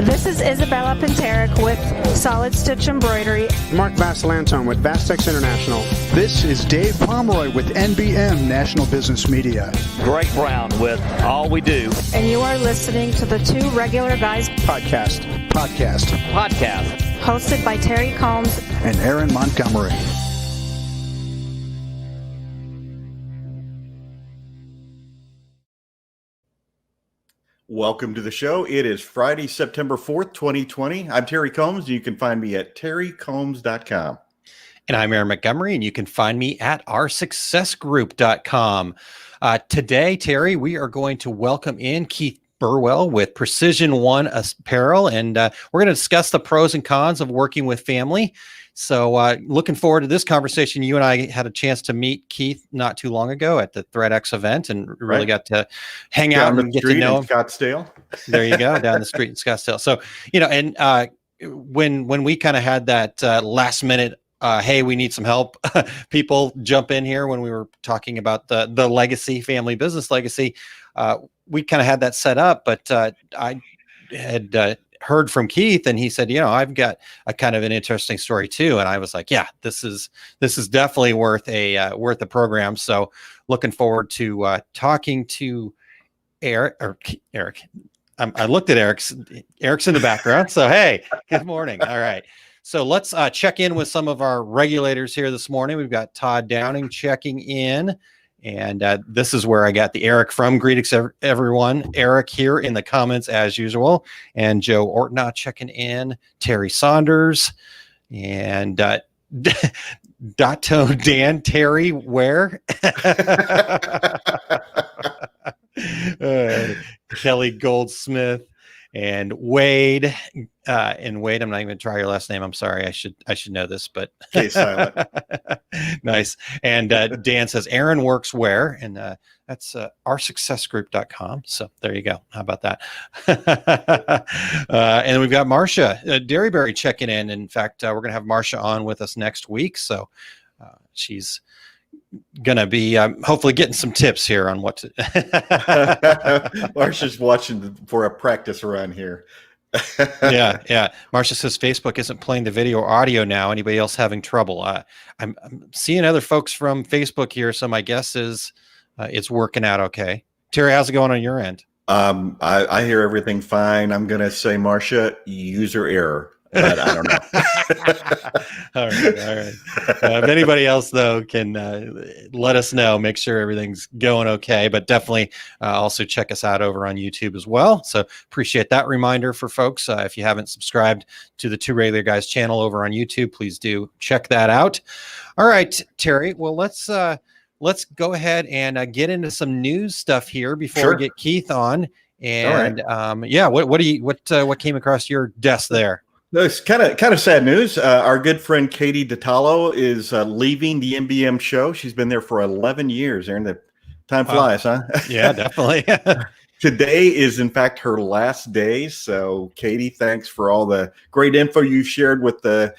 This is Isabella Penterick with Solid Stitch Embroidery. Mark Vasilantone with Vastex International. This is Dave Pomeroy with NBM National Business Media. Greg Brown with All We Do. And you are listening to the Two Regular Guys Podcast. hosted by Terry Combs And Aaron Montgomery. Welcome to the show. It is Friday, September 4th, 2020. I'm Terry Combs, and you can find me at terrycombs.com. And I'm Aaron Montgomery, and you can find me at oursuccessgroup.com. Today, Terry, we are going to welcome in Keith Burwell with Precision One Apparel, and we're going to discuss the pros and cons of working with family. So looking forward to this conversation. You and I had a chance to meet Keith not too long ago at the ThreadX event and really got to hang out and get to know him. Scottsdale. There you go, down the street in Scottsdale. So, and when we kind of had that last minute, hey, we need some help, people jump in here when we were talking about the legacy, family business legacy. We kind of had that set up, but I had heard from Keith, and he said, I've got a kind of an interesting story too. And I was like, yeah, this is definitely worth a program. So looking forward to talking to Eric. I looked at Eric's in the background. So, hey, good morning. All right. So let's check in with some of our regulators here this morning. We've got Todd Downing checking in. And this is where I got the Eric from. Greetings, everyone. Eric here in the comments as usual. And Joe Ortnaugh checking in. Terry Saunders. And Dato Dan. Terry, where? Kelly Goldsmith. And Wade. And Wade, I'm not even going to try your last name. I'm sorry. I should know this, but Okay, silent. Nice. And Dan says, Aaron works where? And that's oursuccessgroup.com. So there you go. How about that? And we've got Marcia Derryberry checking in. In fact, we're going to have Marcia on with us next week. So she's going to be hopefully getting some tips here on what to. Marcia's watching for a practice run here. Yeah. Marcia says Facebook isn't playing the video or audio now. Anybody else having trouble? I'm seeing other folks from Facebook here, so my guess is it's working out okay. Terry, how's it going on your end? I hear everything fine. I'm going to say, Marcia, user error. But I don't know. All right. If anybody else, though, can let us know, make sure everything's going okay. But definitely also check us out over on YouTube as well. So appreciate that reminder for folks. If you haven't subscribed to the Two Regular Guys channel over on YouTube, please do check that out. All right, Terry. Well, let's go ahead and get into some news stuff here before we get Keith on. And what came across your desk there? It's kind of sad news. Our good friend Katie DiTallo is leaving the NBM show. She's been there for 11 years. Aaron, the time flies, huh? Yeah, definitely. Today is, in fact, her last day. So, Katie, thanks for all the great info you shared with the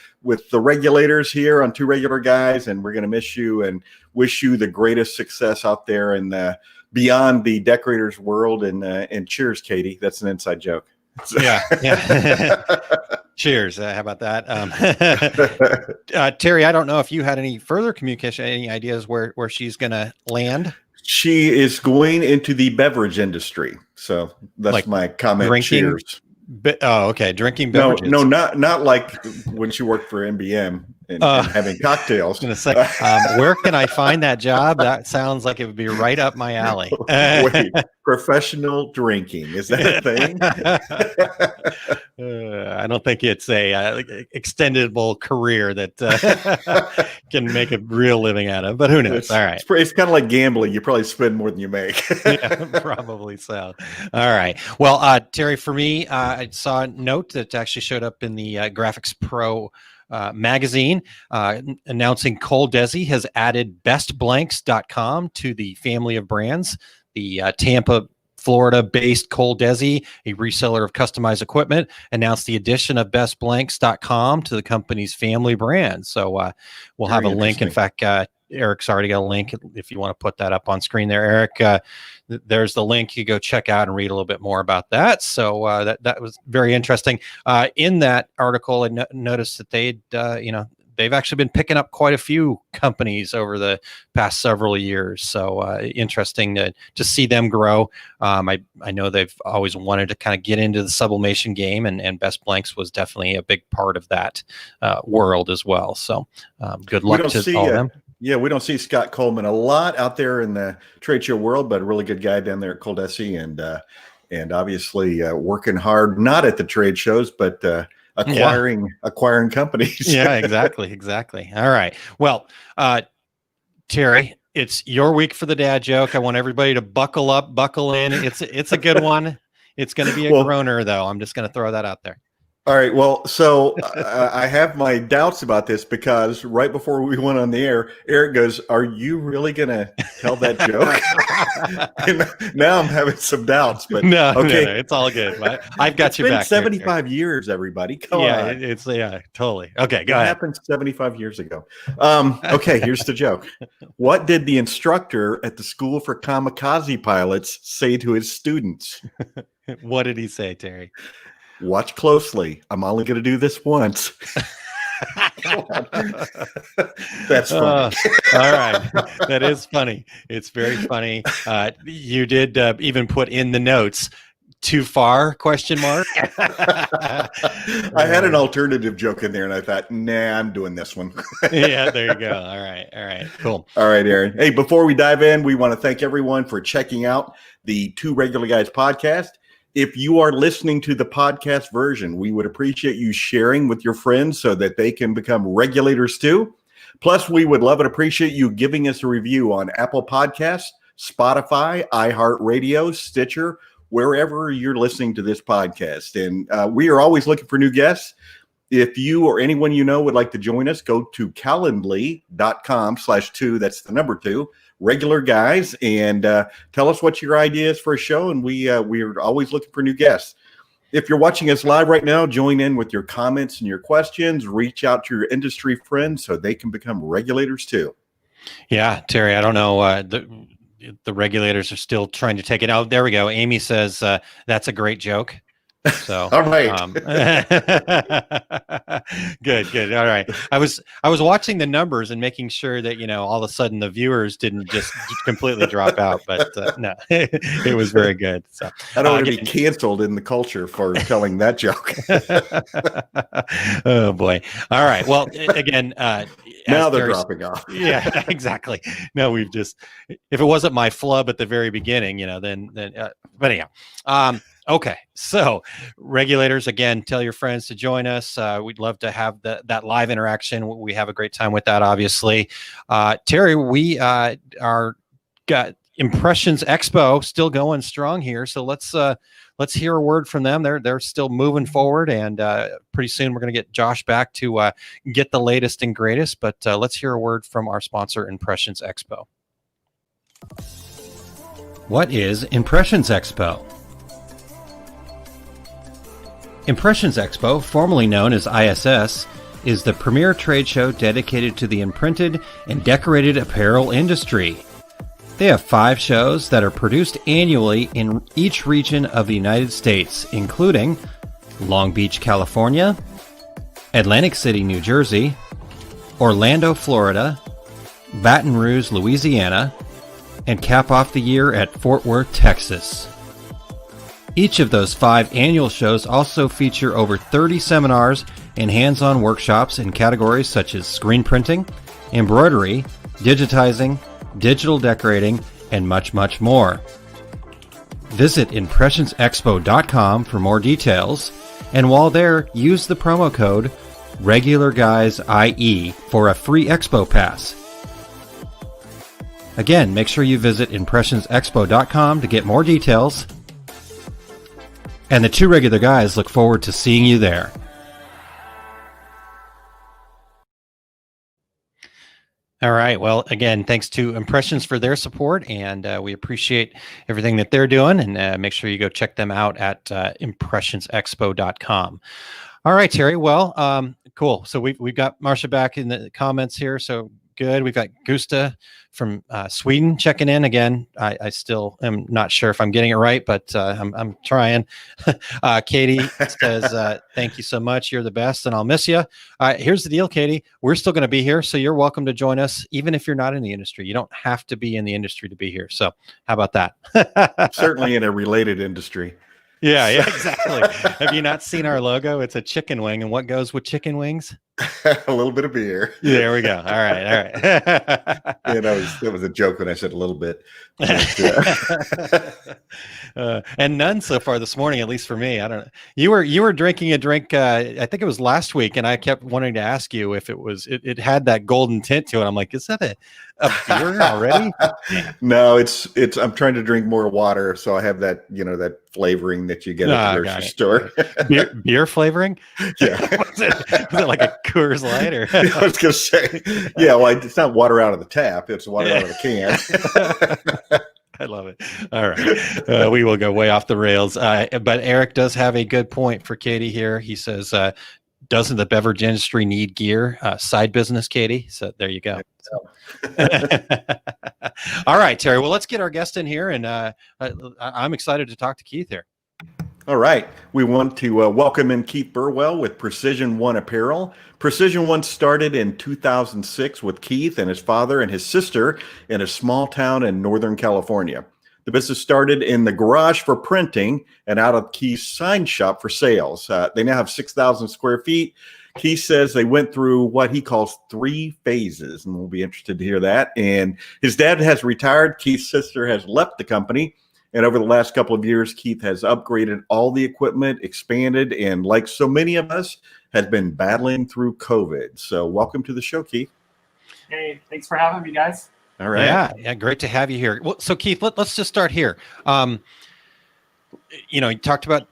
regulators here on Two Regular Guys, and we're going to miss you and wish you the greatest success out there and beyond the decorators world. And cheers, Katie. That's an inside joke. Yeah. Cheers. How about that? Terry, I don't know if you had any further communication, any ideas where she's going to land? She is going into the beverage industry. So that's like my comment. Drinking, cheers. Okay. Drinking beverages. No, not like when she worked for NBM and having cocktails. I was going to say, where can I find that job? That sounds like it would be right up my alley. Wait, professional drinking. Is that a thing? I don't think it's a extendable career that can make a real living out of, but who knows? All right. It's kind of like gambling. You probably spend more than you make. Yeah, probably so. All right. Well, Terry, for me, I saw a note that actually showed up in the Graphics Pro magazine announcing Cole Desi has added bestblanks.com to the family of brands. The Tampa, Florida-based Cole Desi, a reseller of customized equipment, announced the addition of bestblanks.com to the company's family brand. So we'll have a link. In fact, Eric's already got a link. If you want to put that up on screen there, Eric, there's the link. You go check out and read a little bit more about that. So that was very interesting. In that article, I noticed that they've actually been picking up quite a few companies over the past several years. So interesting to see them grow. I know they've always wanted to kind of get into the sublimation game, and Best Blanks was definitely a big part of that world as well. So good luck to all of them. Yeah, we don't see Scott Coleman a lot out there in the trade show world, but a really good guy down there at Coldesi, and obviously working hard, not at the trade shows, but acquiring companies. Yeah, exactly. All right. Well, Terry, it's your week for the dad joke. I want everybody to buckle up, buckle in. It's a good one. It's going to be a groaner, though. I'm just going to throw that out there. All right. Well, so I have my doubts about this because right before we went on the air, Eric goes, "Are you really going to tell that joke?" And now I'm having some doubts, but no, it's all good. I've got you back. It's been 75 years, everybody. Come on. It's totally. Okay, go ahead. It happened 75 years ago. Okay, here's the joke. What did the instructor at the School for Kamikaze Pilots say to his students? What did he say, Terry? Watch closely. I'm only going to do this once. That's funny. All right. That is funny. It's very funny. You did even put in the notes, too far, question mark. I had an alternative joke in there and I thought, nah, I'm doing this one. Yeah, there you go. All right. Cool. All right, Aaron. Hey, before we dive in, we want to thank everyone for checking out the Two Regular Guys podcast. If you are listening to the podcast version, we would appreciate you sharing with your friends so that they can become regulators too. Plus, we would love and appreciate you giving us a review on Apple Podcasts, Spotify, iHeartRadio, Stitcher, wherever you're listening to this podcast. And we are always looking for new guests. If you or anyone you know would like to join us, go to calendly.com/2. That's the number 2. Regular Guys, and tell us what your idea is for a show, and we're always looking for new guests. If you're watching us live right now, join in with your comments and your questions. Reach out to your industry friends so they can become regulators too. Yeah, Terry, I don't know. The regulators are still trying to take it out. There we go. Amy says that's a great joke. So all right. Good. All right. I was watching the numbers and making sure that, all of a sudden the viewers didn't just completely drop out, but no, it was very good. So I don't want to be canceled in the culture for telling that joke. Oh boy. All right. Well, again, now they're dropping off. Yeah, exactly. No, we've just, if it wasn't my flub at the very beginning, then but anyhow, okay, so regulators, again, tell your friends to join us. We'd love to have that live interaction. We have a great time with that, obviously. Terry, we got Impressions Expo still going strong here, so let's hear a word from them. They're still moving forward, and pretty soon we're going to get Josh back to get the latest and greatest. But let's hear a word from our sponsor, Impressions Expo. What is Impressions Expo? Impressions Expo, formerly known as ISS, is the premier trade show dedicated to the imprinted and decorated apparel industry. They have 5 shows that are produced annually in each region of the United States, including Long Beach, California, Atlantic City, New Jersey, Orlando, Florida, Baton Rouge, Louisiana, and cap off the year at Fort Worth, Texas. Each of those 5 annual shows also feature over 30 seminars and hands-on workshops in categories such as screen printing, embroidery, digitizing, digital decorating, and much, much more. Visit ImpressionsExpo.com for more details, and while there, use the promo code RegularGuysIE for a free Expo Pass. Again, make sure you visit ImpressionsExpo.com to get more details. And the 2 regular guys look forward to seeing you there. All right. Well, again, thanks to Impressions for their support, and we appreciate everything that they're doing. And make sure you go check them out at ImpressionsExpo.com. All right, Terry. Well, cool. So we've got Marcia back in the comments here. So good. We've got Gusta from Sweden checking in again. I still am not sure if I'm getting it right, but I'm trying. Katie says, thank you so much. You're the best, and I'll miss you. Here's the deal, Katie. We're still going to be here, so you're welcome to join us, even if you're not in the industry. You don't have to be in the industry to be here. So how about that? Certainly in a related industry. Yeah, exactly. Have you not seen our logo? It's a chicken wing, and what goes with chicken wings? A little bit of beer. There we go. All right. Yeah, that was a joke when I said a little bit. And none so far this morning, at least for me. I don't know. You were drinking a drink. I think it was last week, and I kept wanting to ask you if it had that golden tint to it. I'm like, is that a beer already? No, it's. I'm trying to drink more water, so I have that that flavoring that you get at the grocery store. Beer flavoring? Yeah. was it like a Coors Light or? I was going to say, yeah. Well, it's not water out of the tap; it's water out of the can. I love it. All right. We will go way off the rails. But Eric does have a good point for Katie here. He says, doesn't the beverage industry need gear? Side business, Katie. So there you go. All right, Terry. Well, let's get our guest in here. And I'm excited to talk to Keith here. All right. We want to welcome in Keith Burwell with Precision One Apparel. Precision One started in 2006 with Keith and his father and his sister in a small town in Northern California. The business started in the garage for printing and out of Keith's sign shop for sales. They now have 6,000 square feet. Keith says they went through what he calls 3 phases, and we'll be interested to hear that. And his dad has retired. Keith's sister has left the company. And over the last couple of years, Keith has upgraded all the equipment, expanded, and like so many of us, has been battling through COVID. So welcome to the show, Keith. Hey, thanks for having me, guys. All right. Yeah, great to have you here. Well, so Keith, let's just start here. You talked about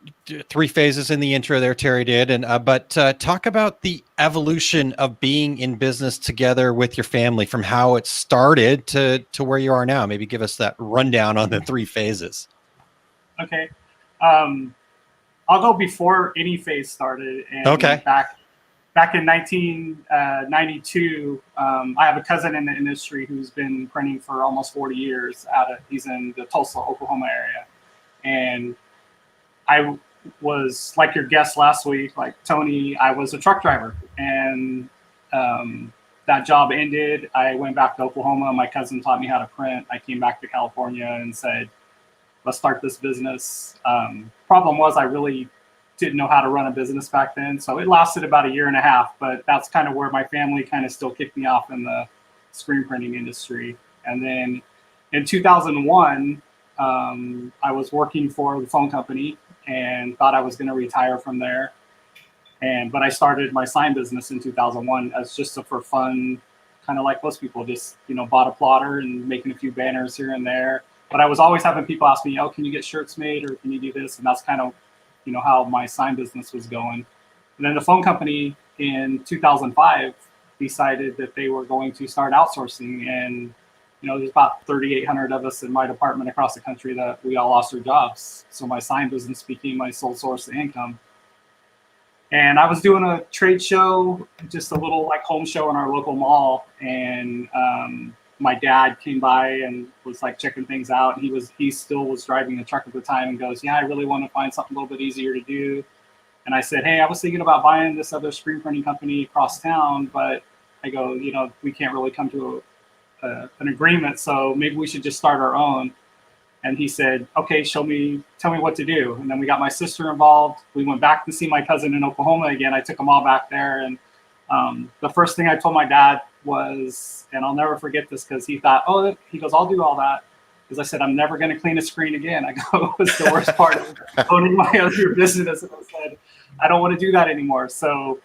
3 phases in the intro there, Terry did, and but talk about the evolution of being in business together with your family from how it started to where you are now. Maybe give us that rundown on the 3 phases. Okay. I'll go before any phase started. And okay. Back in 1992, I have a cousin in the industry who's been printing for almost 40 years. He's in the Tulsa, Oklahoma area. And I was, like your guest last week, like Tony, I was a truck driver. And that job ended. I went back to Oklahoma. My cousin taught me how to print. I came back to California and said, let's start this business. Problem was I really didn't know how to run a business back then. So it lasted about 1.5 years, but that's kind of where my family kind of still kicked me off in the screen printing industry. And then in 2001, I was working for the phone company and thought I was going to retire from there. But I started my sign business in 2001 as just for fun, kind of like most people, just, bought a plotter and making a few banners here and there. But I was always having people ask me, oh, can you get shirts made or can you do this? And that's kind of, how my sign business was going. And then the phone company in 2005 decided that they were going to start outsourcing. And, there's about 3,800 of us in my department across the country that we all lost our jobs. So my sign business became my sole source of income. And I was doing a trade show, just a little like home show in our local mall. And my dad came by and was like checking things out. And he still was driving the truck at the time and goes, yeah, I really want to find something a little bit easier to do. And I said, hey, I was thinking about buying this other screen printing company across town, but I go, we can't really come to an agreement. So maybe we should just start our own. And he said, okay, tell me what to do. And then we got my sister involved. We went back to see my cousin in Oklahoma again. I took them all back there. And the first thing I told my dad was, and I'll never forget this because he thought, he goes, I'll do all that. Because I said, I'm never going to clean a screen again. I go, it was the worst part of owning my other business. And I said, I don't want to do that anymore. So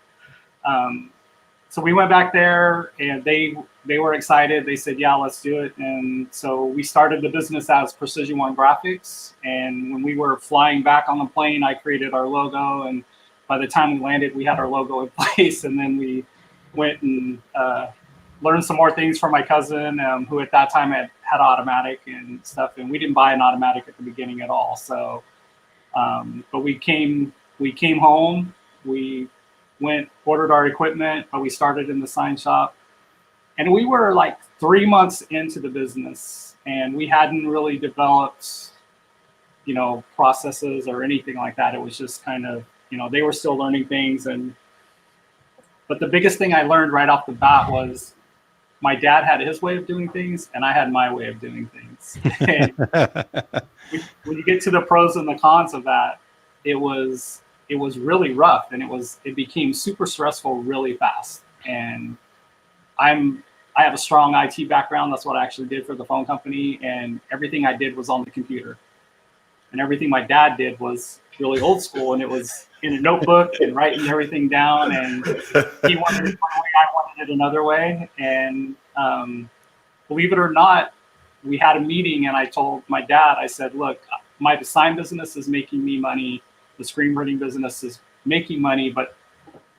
we went back there and they were excited. They said, yeah, let's do it. And so we started the business as Precision One Graphics. And when we were flying back on the plane, I created our logo. And by the time we landed, we had our logo in place. And then we went and learned some more things from my cousin, who at that time had automatic and stuff. And we didn't buy an automatic at the beginning at all. So, but we came home, we ordered our equipment, but we started in the sign shop. And we were like 3 months into the business, and we hadn't really developed, processes or anything like that. It was just kind of, they were still learning things. But the biggest thing I learned right off the bat was my dad had his way of doing things, and I had my way of doing things. And when you get to the pros and the cons of that, it was really rough, and it became super stressful really fast. And I have a strong IT background. That's what I actually did for the phone company, and everything I did was on the computer. And everything my dad did was really old school, and it was in a notebook and writing everything down. And he wanted it one way, I wanted it another way. And believe it or not, we had a meeting, and I told my dad, I said, look, my design business is making me money. The screen printing business is making money, but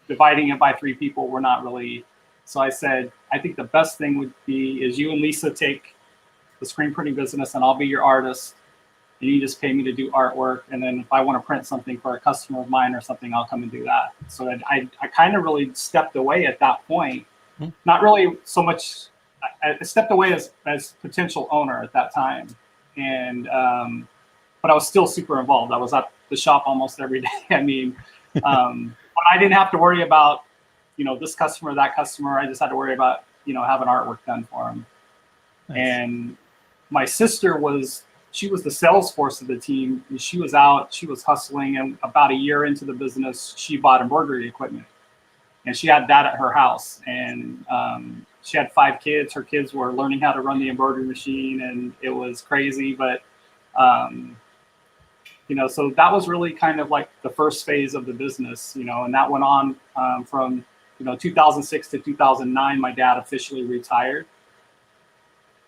dividing it by 3 people, we're not really. So I said, I think the best thing would be is you and Lisa take the screen printing business, and I'll be your artist. And you just pay me to do artwork. And then if I want to print something for a customer of mine or something, I'll come and do that. So I kind of really stepped away at that point. Not really so much, I stepped away as potential owner at that time. And, but I was still super involved. I was at the shop almost every day. I mean, but I didn't have to worry about, this customer, that customer. I just had to worry about, having artwork done for them. Nice. And my sister she was the sales force of the team. She was out, she was hustling, and about a year into the business, she bought embroidery equipment. And she had that at her house. And she had 5 kids. Her kids were learning how to run the embroidery machine, and it was crazy. But, so that was really kind of like the first phase of the business, and that went on from, 2006 to 2009, my dad officially retired,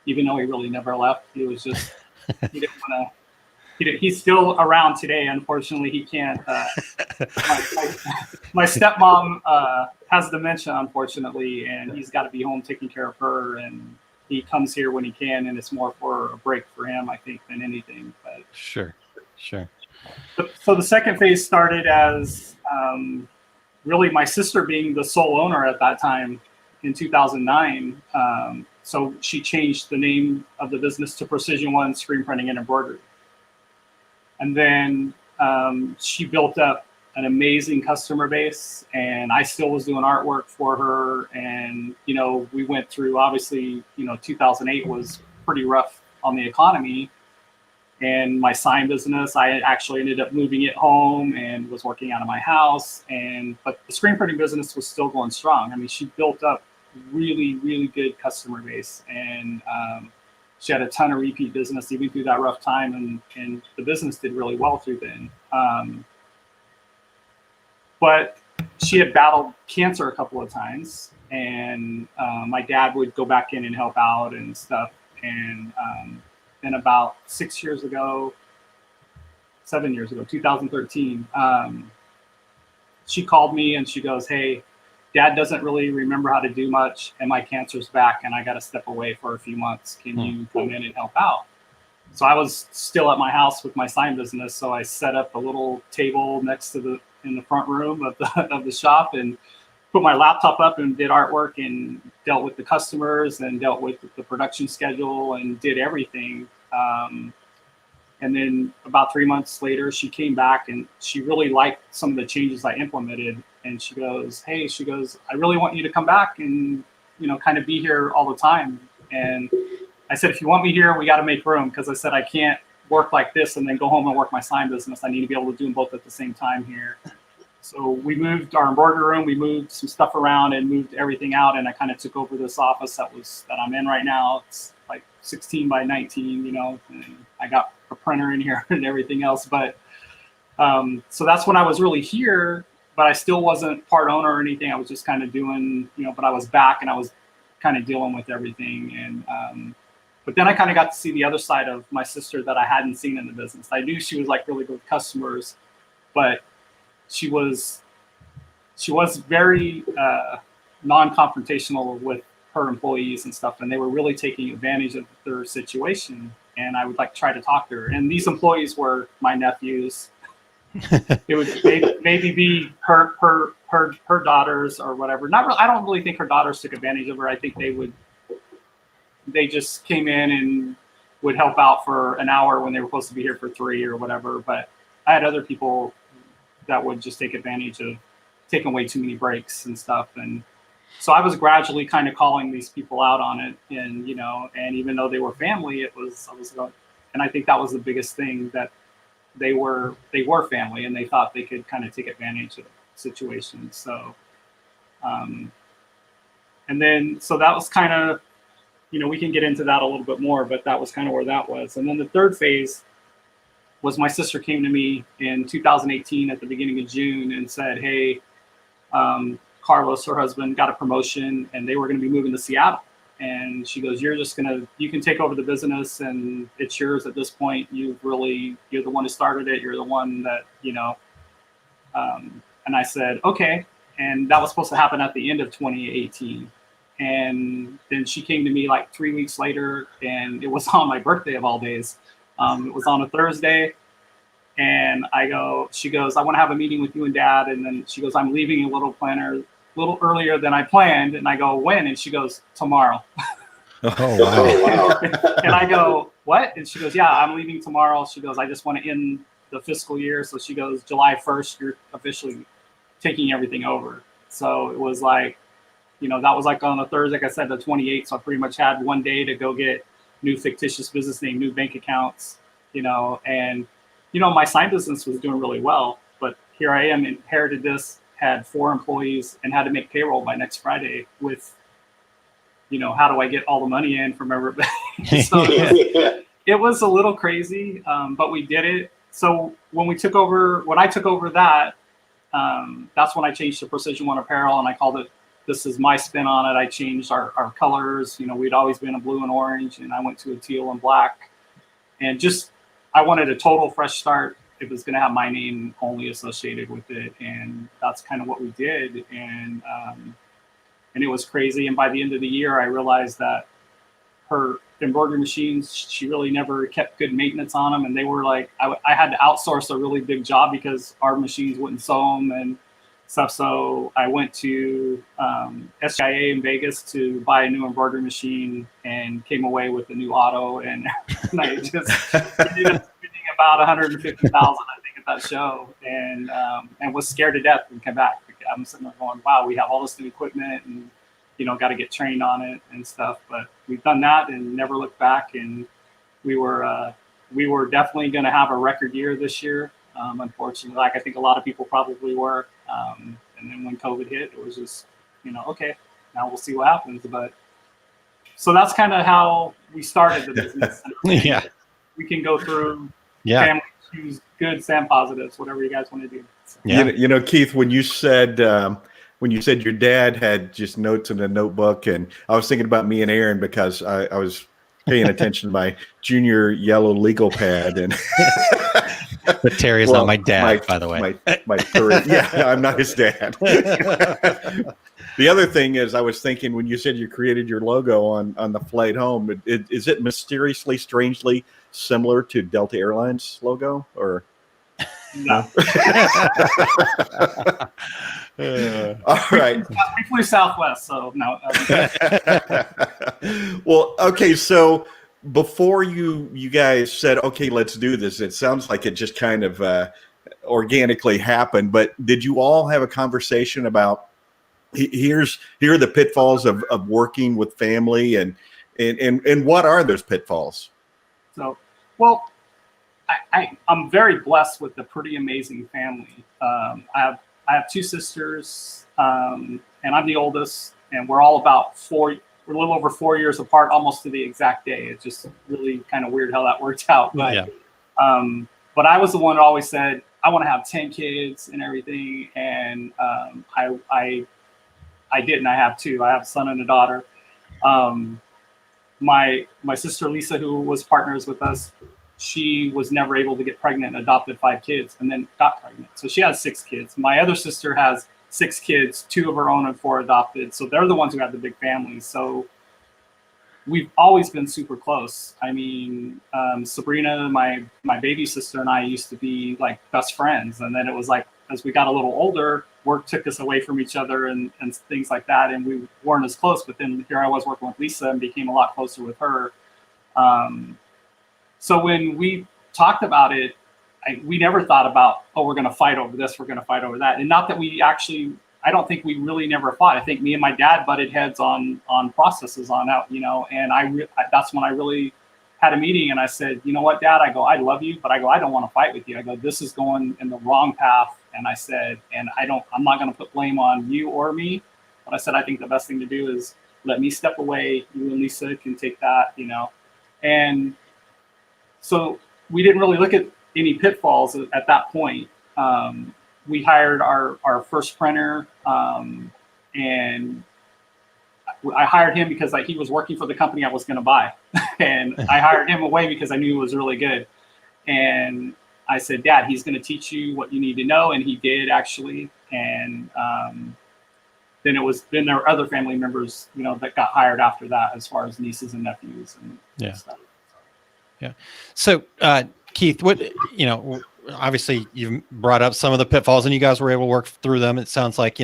even though he really never left. He was just, he didn't want to, he's still around today. Unfortunately, he can't. My stepmom has dementia, unfortunately, and he's got to be home taking care of her. And he comes here when he can, and it's more for a break for him, I think, than anything. But Sure. So the second phase started as really my sister being the sole owner at that time in 2009. So she changed the name of the business to Precision One Screen Printing and Embroidery. And then she built up an amazing customer base, and I still was doing artwork for her. And, we went through, obviously, 2008 was pretty rough on the economy. And my sign business, I actually ended up moving it home and was working out of my house. But the screen printing business was still going strong. I mean, she built up really, really good customer base, and she had a ton of repeat business even through that rough time, and the business did really well through then. But she had battled cancer a couple of times, and my dad would go back in and help out and stuff. And then about 7 years ago, 2013, she called me and she goes, hey, Dad doesn't really remember how to do much, and my cancer's back, and I got to step away for a few months. Can you come in and help out? So I was still at my house with my sign business, so I set up a little table next to in the front room of the shop, and put my laptop up and did artwork and dealt with the customers and dealt with the production schedule and did everything. And then about 3 months later, she came back and she really liked some of the changes I implemented. And she goes, hey, I really want you to come back and, kind of be here all the time. And I said, if you want me here, we got to make room. Because I said, I can't work like this and then go home and work my sign business. I need to be able to do them both at the same time here. So we moved our embroidery room, we moved some stuff around and moved everything out. And I kind of took over this office that I'm in right now. It's like 16 by 19, and I got a printer in here and everything else. But so that's when I was really here, but I still wasn't part owner or anything. I was just kind of doing, but I was back and I was kind of dealing with everything. And but then I kind of got to see the other side of my sister that I hadn't seen in the business. I knew she was like really good with customers, but she was very non-confrontational with her employees and stuff, and they were really taking advantage of their situation. And I would try to talk to her. And these employees were my nephews, it would maybe be her daughters or whatever. Not really, I don't really think her daughters took advantage of her. I think they just came in and would help out for an hour when they were supposed to be here for 3 or whatever. But I had other people that would just take advantage of taking way too many breaks and stuff. And so I was gradually kind of calling these people out on it. And, you know, and even though they were family, and I think that was the biggest thing, that they were family and they thought they could kind of take advantage of situations. So, and then, so that was kind of, you know, we can get into that a little bit more, but that was kind of where that was. And then the third phase was my sister came to me in 2018 at the beginning of June and said, hey, Carlos, her husband, got a promotion and they were going to be moving to Seattle. And she goes, you can take over the business and it's yours at this point. You're the one who started it. You're the one that, you know, and I said, okay. And that was supposed to happen at the end of 2018. And then she came to me like 3 weeks later, and it was on my birthday of all days. It was on a Thursday. And she goes, I want to have a meeting with you and Dad. And then she goes, I'm leaving a little earlier than I planned. And I go, when? And she goes, tomorrow. Oh, wow. And I go, what? And she goes, yeah, I'm leaving tomorrow. She goes, I just want to end the fiscal year. So she goes, July 1st, you're officially taking everything over. So it was like, you know, that was like on a Thursday, like I said, the 28th. So I pretty much had one day to go get new fictitious business name, new bank accounts, you know, and, you know, my side business was doing really well, but here I am, inherited this, had 4 employees and had to make payroll by next Friday with, you know, how do I get all the money in from everybody? So it was a little crazy, but we did it. So when I took over that, that's when I changed to Precision One Apparel, and I called it, this is my spin on it. I changed our colors. You know, we'd always been a blue and orange, and I went to a teal and black. And just, I wanted a total fresh start. It was going to have my name only associated with it. And that's kind of what we did. And it was crazy. And by the end of the year, I realized that her embroidery machines, she really never kept good maintenance on them. And they were like, I had to outsource a really big job because our machines wouldn't sew them and stuff. So I went to SIA in Vegas to buy a new embroidery machine and came away with a new auto. And I just ended up spending about $150,000, I think, at that show, and was scared to death when I came back. I'm sitting there going, wow, we have all this new equipment and, you know, got to get trained on it and stuff. But we've done that and never looked back. And we were definitely going to have a record year this year. Unfortunately, like I think a lot of people probably were. And then when COVID hit, it was just, you know, okay, now we'll see what happens. But so that's kind of how we started the business. Yeah. We can go through family issues, good, and positives, whatever you guys want to do. So. Yeah. You know, Keith, when you said your dad had just notes in a notebook, and I was thinking about me and Aaron because I was paying attention to my junior yellow legal pad, and but Terry is not my dad, by the way. My current, yeah, I'm not his dad. The other thing is, I was thinking when you said you created your logo on the flight home, is it mysteriously, strangely similar to Delta Airlines logo, or? No. All right. We flew Southwest, so no. Well, okay, so before you guys said, okay, let's do this, it sounds like it just kind of organically happened. But did you all have a conversation about here are the pitfalls of working with family, and what are those pitfalls? So, well, I'm very blessed with a pretty amazing family. I have 2 sisters, and I'm the oldest, and we're all about we're a little over 4 years apart, almost to the exact day. It's just really kind of weird how that worked out. But, but I was the one that always said, I want to have 10 kids and everything. And I didn't. I have 2. I have a son and a daughter. My sister, Lisa, who was partners with us, she was never able to get pregnant and adopted 5 kids and then got pregnant. So she has 6 kids. My other sister has 6 kids, 2 of her own and 4 adopted. So they're the ones who have the big families. So we've always been super close. I mean, Sabrina, my baby sister, and I used to be like best friends. And then it was like, as we got a little older, work took us away from each other and things like that. And we weren't as close. But then here I was working with Lisa and became a lot closer with her. So when we talked about it, we never thought about, oh, we're going to fight over this, we're going to fight over that. And not that we actually, I don't think we really never fought. I think me and my dad butted heads on processes on out, and that's when I really had a meeting and I said, you know what, Dad, I go, I love you, but I go, I don't want to fight with you. I go, this is going in the wrong path. And I said, and I'm not going to put blame on you or me, but I said, I think the best thing to do is let me step away. You and Lisa can take that, and so we didn't really look at any pitfalls at that point. We hired our first printer, and I hired him because he was working for the company I was going to buy. And I hired him away because I knew he was really good. And I said, Dad, he's going to teach you what you need to know. And he did, actually. And then there were other family members, that got hired after that, as far as nieces and nephews and stuff. Yeah. So, Keith, obviously you've brought up some of the pitfalls and you guys were able to work through them. It sounds like,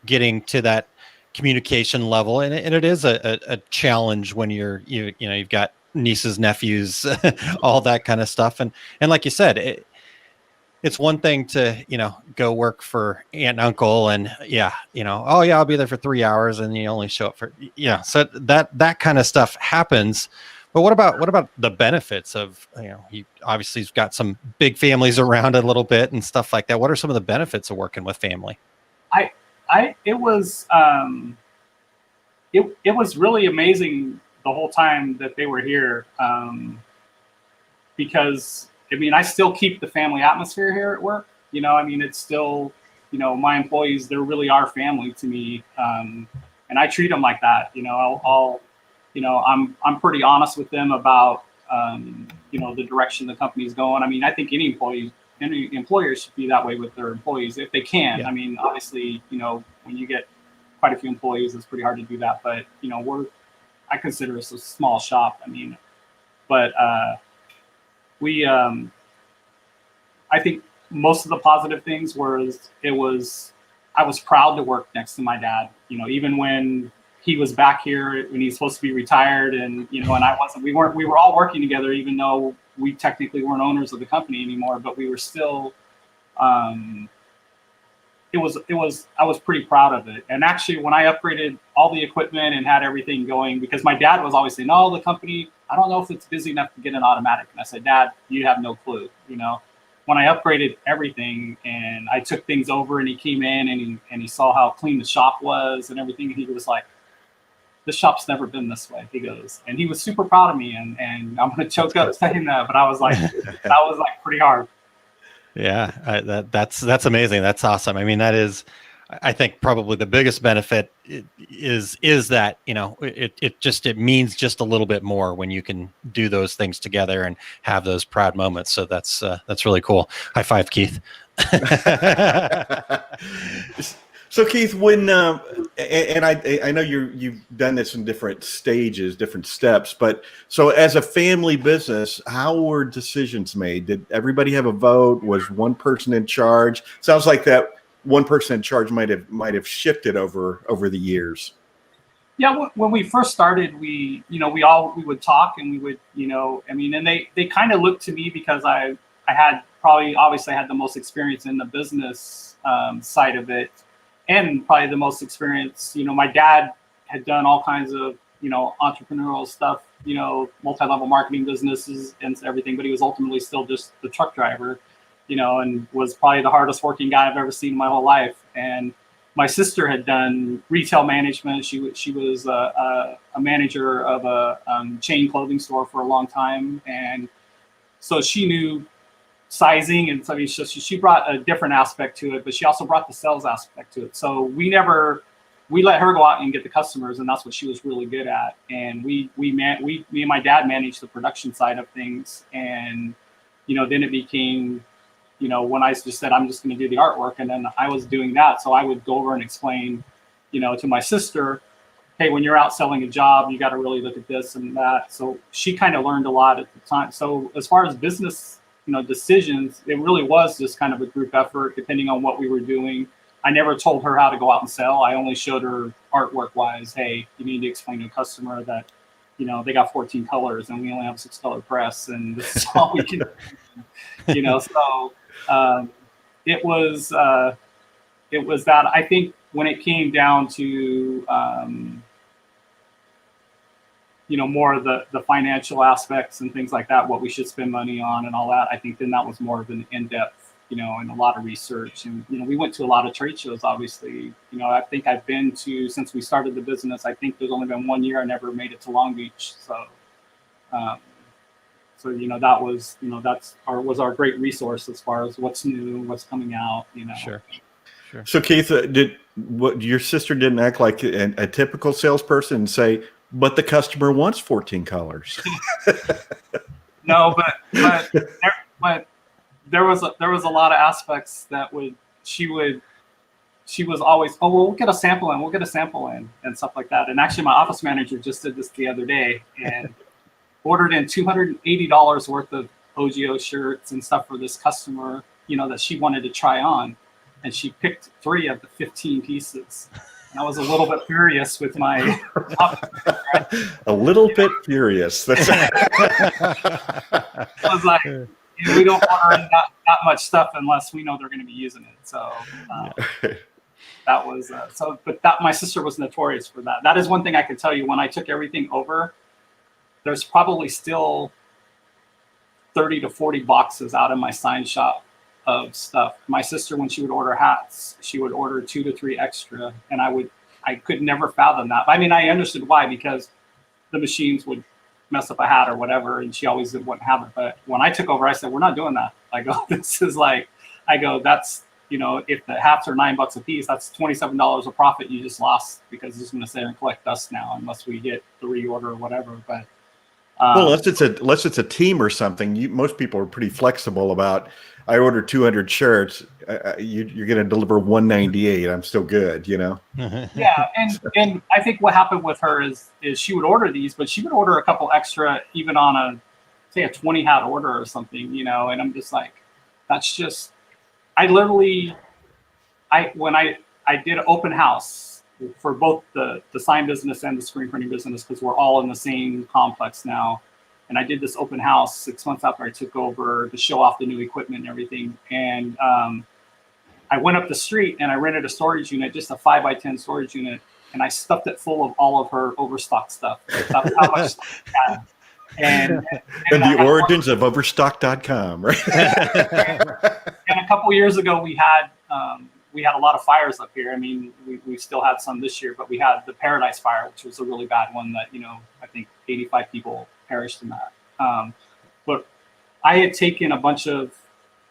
getting to that communication level, and it is a challenge when you've got nieces, nephews, all that kind of stuff. And like you said, it's one thing to, go work for aunt and uncle and I'll be there for 3 hours and you only show up for, so that kind of stuff happens. But what about the benefits of, you obviously have got some big families around a little bit and stuff like that. What are some of the benefits of working with family? It was really amazing the whole time that they were here. Because I still keep the family atmosphere here at work. It's still, my employees, they really are family to me. And I treat them like that. I'm pretty honest with them about, the direction the company's going. I think any employer should be that way with their employees if they can. Yeah. Obviously, when you get quite a few employees, it's pretty hard to do that. But, I consider us a small shop. But I think most of the positive things I was proud to work next to my dad, even when he was back here when he's supposed to be retired, and and I wasn't. We were all working together, even though we technically weren't owners of the company anymore. But we were still. I was pretty proud of it. And actually, when I upgraded all the equipment and had everything going, because my dad was always saying, "No, the company, I don't know if it's busy enough to get an automatic." And I said, "Dad, you have no clue." When I upgraded everything and I took things over, and he came in and he saw how clean the shop was and everything, and he was like, "The shop's never been this way," he goes. And he was super proud of me, and I'm going to choke up saying that, but I was like, that was like pretty hard. Yeah, that's amazing. That's awesome. That is, I think, probably the biggest benefit is that, it means just a little bit more when you can do those things together and have those proud moments. So that's really cool. High five, Keith. So Keith, when and I know you've done this in different stages, different steps, but so as a family business, how were decisions made? Did everybody have a vote? Was one person in charge? Sounds like that one person in charge might have shifted over the years. Yeah, when we first started, we would talk, and we would, and they kind of looked to me because I had obviously had the most experience in the business side of it. And probably the most experience, my dad had done all kinds of, entrepreneurial stuff, multi-level marketing businesses and everything, but he was ultimately still just the truck driver, and was probably the hardest working guy I've ever seen in my whole life. And my sister had done retail management. She was a manager of a chain clothing store for a long time. And so she knew sizing, and so she brought a different aspect to it, but she also brought the sales aspect to it. So we let her go out and get the customers, and that's what she was really good at. And me and my dad managed the production side of things. And then it became, when I just said I'm just going to do the artwork, and then I was doing that, so I would go over and explain, to my sister, hey, when you're out selling a job, you got to really look at this and that. So she kind of learned a lot at the time. So as far as business, decisions, it really was just kind of a group effort, depending on what we were doing. I never told her how to go out and sell. I only showed her artwork wise, hey, you need to explain to a customer that, they got 14 colors and we only have a 6-color press, and this is all we can do. So it was that. I think when it came down to more of the financial aspects and things like that, what we should spend money on and all that, I think then that was more of an in-depth, and a lot of research. And, we went to a lot of trade shows, obviously. I think I've been to, since we started the business, I think there's only been 1 year I never made it to Long Beach. So, that was, was our great resource as far as what's new, what's coming out, Sure. So Keith, your sister didn't act like a typical salesperson and say, but the customer wants 14 colors. No, but there was a lot of aspects that she was always, oh, well, we'll get a sample in and stuff like that. And actually my office manager just did this the other day and ordered in $280 worth of OGO shirts and stuff for this customer, that she wanted to try on. And she picked 3 of the 15 pieces. And I was a little bit furious with my a little bit furious. That's I was like, we don't order in that much stuff unless we know they're going to be using it. So that was but my sister was notorious for that. That is one thing I can tell you. When I took everything over, there's probably still 30 to 40 boxes out in my sign shop of stuff. My sister, when she would order hats, she would order 2 to 3 extra, and I could never fathom that. I mean, I understood why, because the machines would mess up a hat or whatever, and she always wouldn't have it. But when I took over, I said, we're not doing that. I go, that's, if the hats are $9 a piece, that's $27 of profit you just lost, because it's going to sit and collect dust now unless we get the reorder or whatever. But well, unless it's a team or something, most people are pretty flexible about, I ordered 200 shirts, you're going to deliver 198. I'm still good, Yeah, and I think what happened with her is she would order these, but she would order a couple extra, even on a 20 hat order or something, and I'm just like, that's just, when I did an open house for both the sign business and the screen printing business, because we're all in the same complex now. And I did this open house 6 months after I took over to show off the new equipment and everything. And I went up the street and I rented a storage unit, just a 5x10 storage unit. And I stuffed it full of all of her overstock stuff. That's how much stuff I had. And the origins of overstock.com, right? And a couple years ago, we had a lot of fires up here. I mean, we still had some this year, but we had the Paradise fire, which was a really bad one that, I think 85 people perished in that. But I had taken a bunch of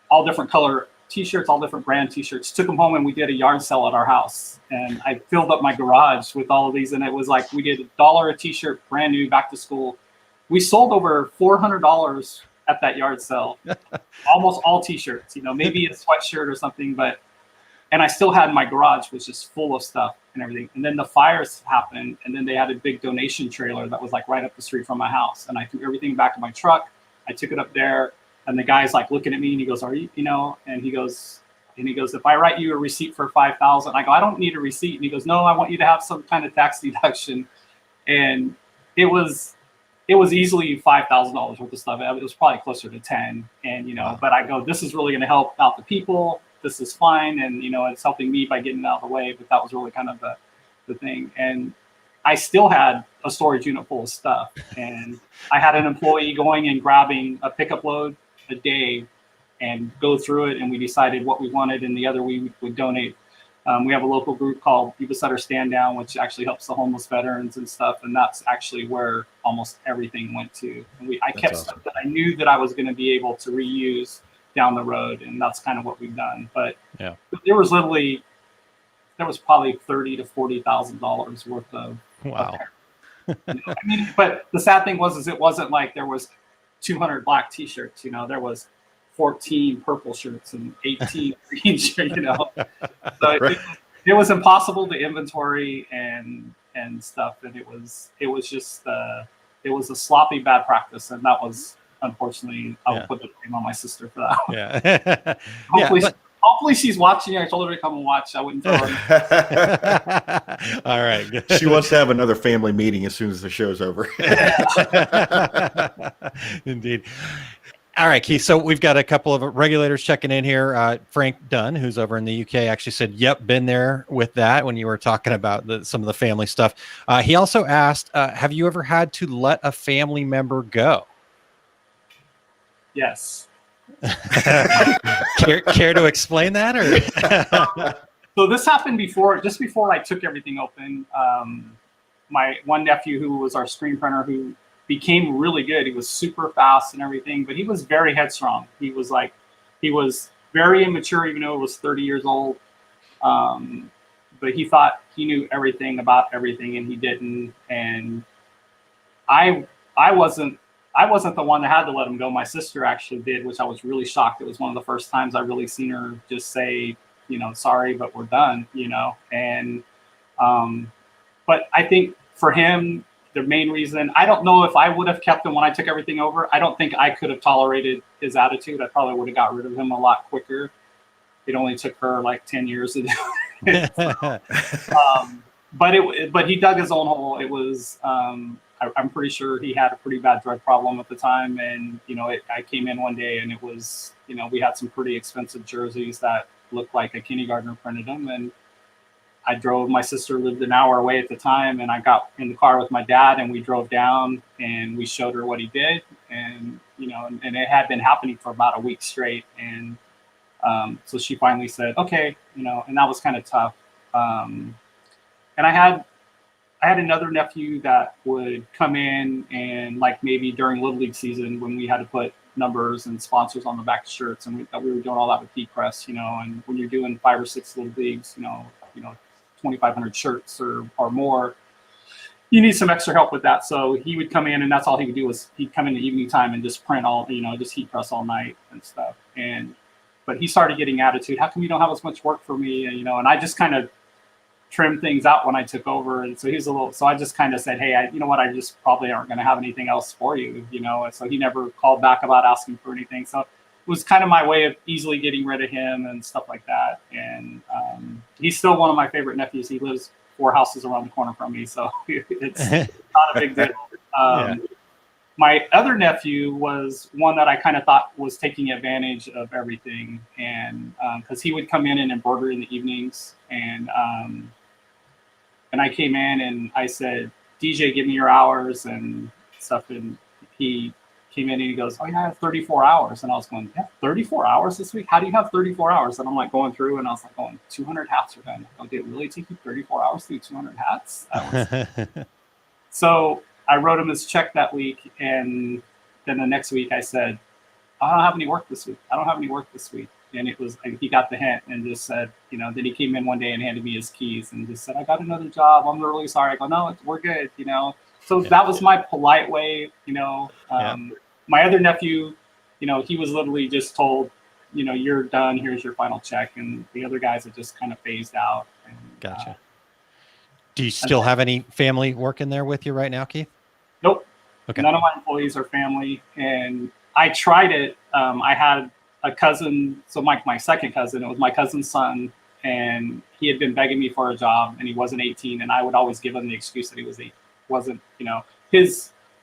all different color T-shirts, all different brand T-shirts, took them home, and we did a yard sale at our house. And I filled up my garage with all of these, and it was like we did $1 a T-shirt, brand new, back to school. We sold over $400 at that yard sale, almost all T-shirts. Maybe a sweatshirt or something, and I still had my garage was just full of stuff and everything. And then the fires happened, and then they had a big donation trailer that was like right up the street from my house. And I threw everything back in my truck. I took it up there, and the guy's like looking at me, and he goes, "Are you, And he goes, if I write you a receipt for $5,000, I go, I don't need a receipt. And he goes, no, I want you to have some kind of tax deduction. And it was easily $5,000 worth of stuff. It was probably closer to 10. And but I go, this is really going to help out the people. This is fine, and it's helping me by getting it out of the way. But that was really kind of the thing. And I still had a storage unit full of stuff, and I had an employee going and grabbing a pickup load a day and go through it, and we decided what we wanted, and the other we would donate. We have a local group called People Setter Stand Down, which actually helps the homeless veterans and stuff, and that's actually where almost everything went to. And I kept awesome. stuff that I knew that I was going to be able to reuse down the road, and that's kind of what we've done. But yeah, there was probably $30,000 to $40,000 worth of wow. I mean, but the sad thing was it wasn't like there was 200 black T-shirts. There was 14 purple shirts and 18 green shirts. So Right. it was impossible to inventory and and stuff. And it was just it was a sloppy bad practice, and that was unfortunately I will put the blame on my sister for that. Yeah. Hopefully she's watching. I told her to come and watch. I wouldn't throw her. All right. Good. She wants to have another family meeting as soon as the show's over. Indeed. All right, Keith. So we've got a couple of regulators checking in here. Frank Dunn, who's over in the UK, actually said, "Yep, been there with that." When you were talking about some of the family stuff, he also asked, "Have you ever had to let a family member go?" Yes. care to explain that, or? So this happened just before I took everything open. My one nephew, who was our screen printer, who became really good. He was super fast and everything, but he was very headstrong. He was very immature, even though he was 30 years old. But he thought he knew everything about everything, and he didn't. And I wasn't the one that had to let him go. My sister actually did, which I was really shocked. It was one of the first times I really seen her just say, sorry, but we're done, And, but I think for him, the main reason, I don't know if I would have kept him when I took everything over. I don't think I could have tolerated his attitude. I probably would have got rid of him a lot quicker. It only took her like 10 years to do it. But he dug his own hole. It was, I'm pretty sure he had a pretty bad drug problem at the time. And, I came in one day and it was, we had some pretty expensive jerseys that looked like a kindergartner printed them. And I drove, my sister lived an hour away at the time, and I got in the car with my dad and we drove down and we showed her what he did. And, and it had been happening for about a week straight. And so she finally said, okay, and that was kind of tough. And I had another nephew that would come in and like maybe during Little League season when we had to put numbers and sponsors on the back of shirts, and we were doing all that with Press, and when you're doing 5 or 6 Little Leagues, 2,500 shirts or more, you need some extra help with that. So he would come in, and that's all he would do was he'd come in the evening time and just print all, just heat press all night and stuff. But he started getting attitude. How come you don't have as much work for me? And I just kind of trimmed things out when I took over. And so so I just kind of said, hey, I just probably aren't going to have anything else for you, And so he never called back about asking for anything. So it was kind of my way of easily getting rid of him and stuff like that. And he's still one of my favorite nephews. He lives 4 houses around the corner from me, so it's not a big deal. My other nephew was one that I kind of thought was taking advantage of everything, and because he would come in and embroider in the evenings, and I came in and I said, DJ, give me your hours and stuff, and he came in and he goes, oh yeah, I have 34 hours. And I was going, yeah, 34 hours this week? How do you have 34 hours? And I'm like going through and I was like going, 200 hats are done. Oh, did it really take you 34 hours to do 200 hats? So I wrote him his check that week. And then the next week I said, I don't have any work this week. And it was, he got the hint and just said, then he came in one day and handed me his keys and just said, I got another job. I'm really sorry. I go, no, we're good, So that was my polite way, My other nephew, he was literally just told, you're done. Here's your final check. And the other guys have just kind of phased out. And, gotcha. Do you still have any family working there with you right now, Keith? Nope. Okay. None of my employees are family. And I tried it. I had a cousin. So my second cousin, it was my cousin's son. And he had been begging me for a job and he wasn't 18. And I would always give him the excuse that he wasn't,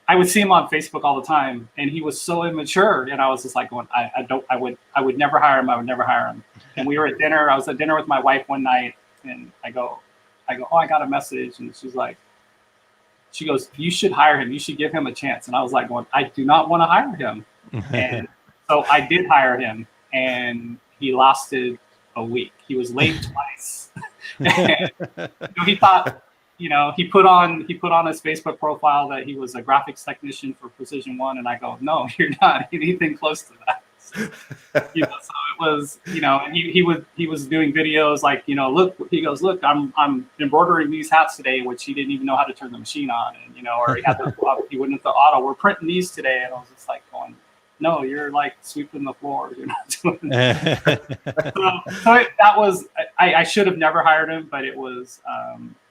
I would see him on Facebook all the time, and he was so immature. And I was just like going, I would never hire him. I would never hire him. And we were at dinner. I was at dinner with my wife one night, and I go, oh, I got a message. And she goes, you should hire him. You should give him a chance. And I was like going, I do not want to hire him. And so I did hire him, and he lasted a week. He was late twice. And, he thought, he put on his Facebook profile that he was a graphics technician for Precision One, and I go, no, you're not anything close to that. So it was, and he was doing videos like, look, he goes, look, I'm embroidering these hats today, which he didn't even know how to turn the machine on, and or he wouldn't have the auto. We're printing these today, and I was just like going, no, you're like sweeping the floor. You're not doing that was I should have never hired him, but it was.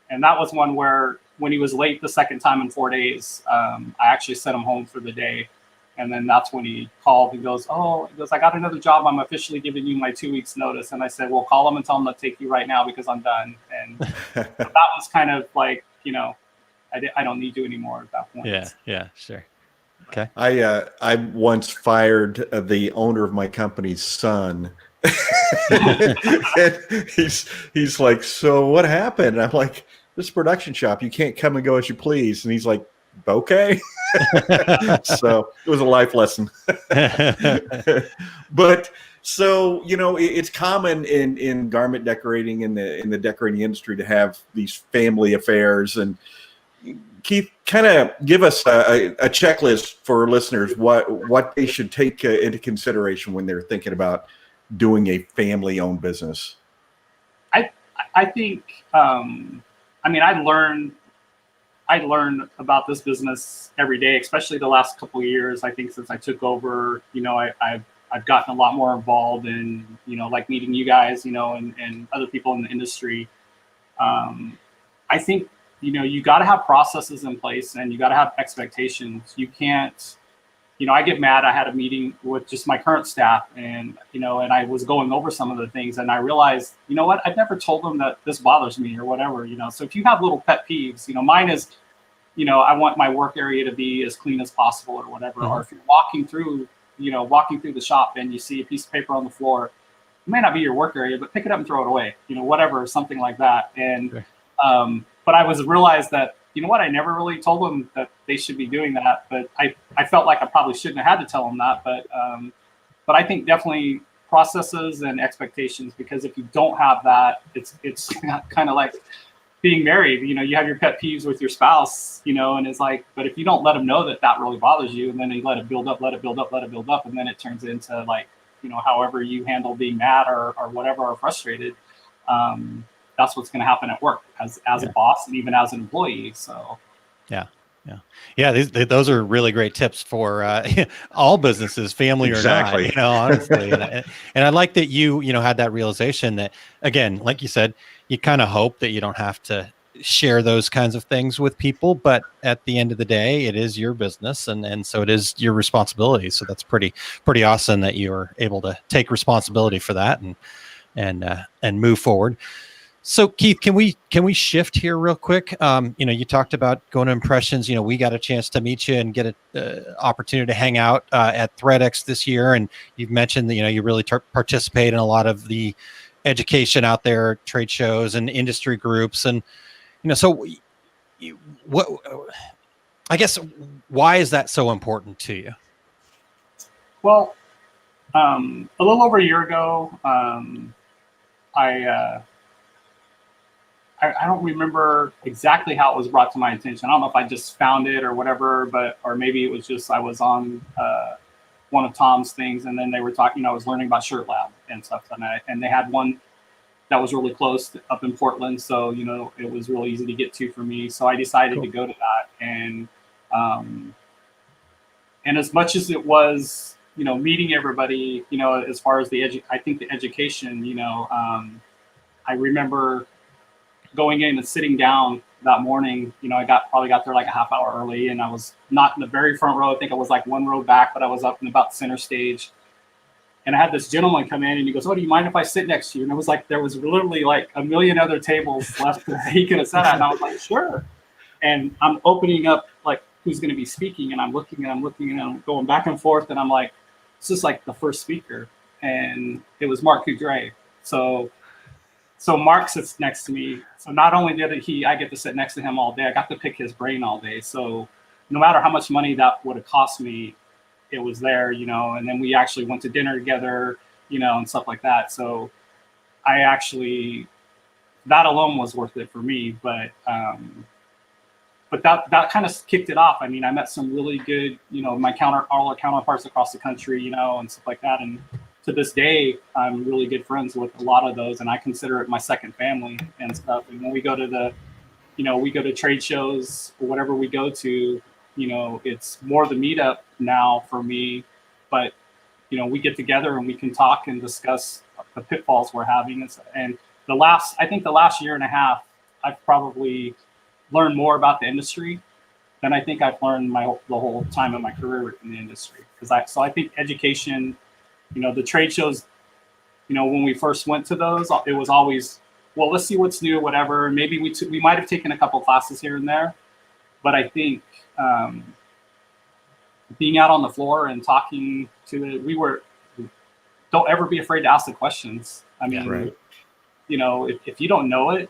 And that was one where when he was late the second time in 4 days, I actually sent him home for the day. And then that's when he called and goes, I got another job. I'm officially giving you my 2 weeks notice. And I said, well, call him and tell him to take you right now because I'm done. And that was kind of like, I don't need you anymore at that point. Yeah, sure. Okay. I once fired the owner of my company's son. And he's like, so what happened? And I'm like, this is a production shop. You can't come and go as you please. And he's like, okay. So it was a life lesson. But so, it's common in garment decorating in the decorating industry to have these family affairs. And Keith, kind of give us a checklist for listeners, what they should take into consideration when they're thinking about doing a family-owned business. I think, I learned about this business every day, especially the last couple of years. I think since I took over, I've gotten a lot more involved in, like meeting you guys, and other people in the industry. I think, you got to have processes in place and you got to have expectations. You can't, I get mad. I had a meeting with just my current staff and, and I was going over some of the things and I realized, what, I've never told them that this bothers me or whatever, so if you have little pet peeves, mine is, I want my work area to be as clean as possible or whatever. Mm-hmm. Or if you're walking through the shop and you see a piece of paper on the floor, it may not be your work area, but pick it up and throw it away, whatever, something like that. And, okay. But I realized that, I never really told them that they should be doing that, but I felt like I probably shouldn't have had to tell them that. But I think definitely processes and expectations, because if you don't have that, it's kind of like being married. You have your pet peeves with your spouse, and it's like, but if you don't let them know that really bothers you, and then you let it build up, and then it turns into like, however you handle being mad or whatever, or frustrated, that's what's going to happen at work as a boss and even as an employee. So, those are really great tips for all businesses, family exactly. or not. Honestly, and I like that you had that realization that, again, like you said, you kind of hope that you don't have to share those kinds of things with people, but at the end of the day, it is your business, and so it is your responsibility. So that's pretty awesome that you are able to take responsibility for that and move forward. So Keith, can we shift here real quick? You talked about going to Impressions. We got a chance to meet you and get an opportunity to hang out at ThreadX this year. And you've mentioned that, you really participate in a lot of the education out there, trade shows and industry groups. And, so what, I guess, why is that so important to you? Well, a little over a year ago, I don't remember exactly how it was brought to my attention. I don't know if I just found it or whatever, or maybe it was just I was on one of Tom's things, and then they were talking. I was learning about Shirt Lab and stuff, and they had one that was really close up in Portland, so it was really easy to get to for me. So I decided to go to that, and as much as it was, meeting everybody, as far as I think the education, I remember going in and sitting down that morning. I probably got there like a half hour early, and I was not in the very front row. I think I was like one row back, but I was up in about the center stage. And I had this gentleman come in and he goes, "Oh, do you mind if I sit next to you?" And it was like, there was literally like a million other tables left that he could have sat at. And I was like, sure. And I'm opening up like who's going to be speaking. And I'm looking and I'm going back and forth. And I'm like, this is like the first speaker. And it was Mark Coudray. So Mark sits next to me. So not only did I get to sit next to him all day, I got to pick his brain all day. So no matter how much money that would have cost me, it was there, and then we actually went to dinner together, and stuff like that. So that alone was worth it for me. But that kind of kicked it off. I mean, I met some really good, all our counterparts across the country, and stuff like that. And to this day, I'm really good friends with a lot of those, and I consider it my second family and stuff. And when we go to we go to trade shows or whatever we go to, it's more the meetup now for me, but, we get together and we can talk and discuss the pitfalls we're having. And I think the last year and a half, I've probably learn more about the industry than I think I've learned the whole time of my career in the industry. So I think education, the trade shows, when we first went to those, it was always, well, let's see what's new, whatever. Maybe we might have taken a couple classes here and there, but I think being out on the floor and talking to don't ever be afraid to ask the questions. I mean, Right. If you don't know it,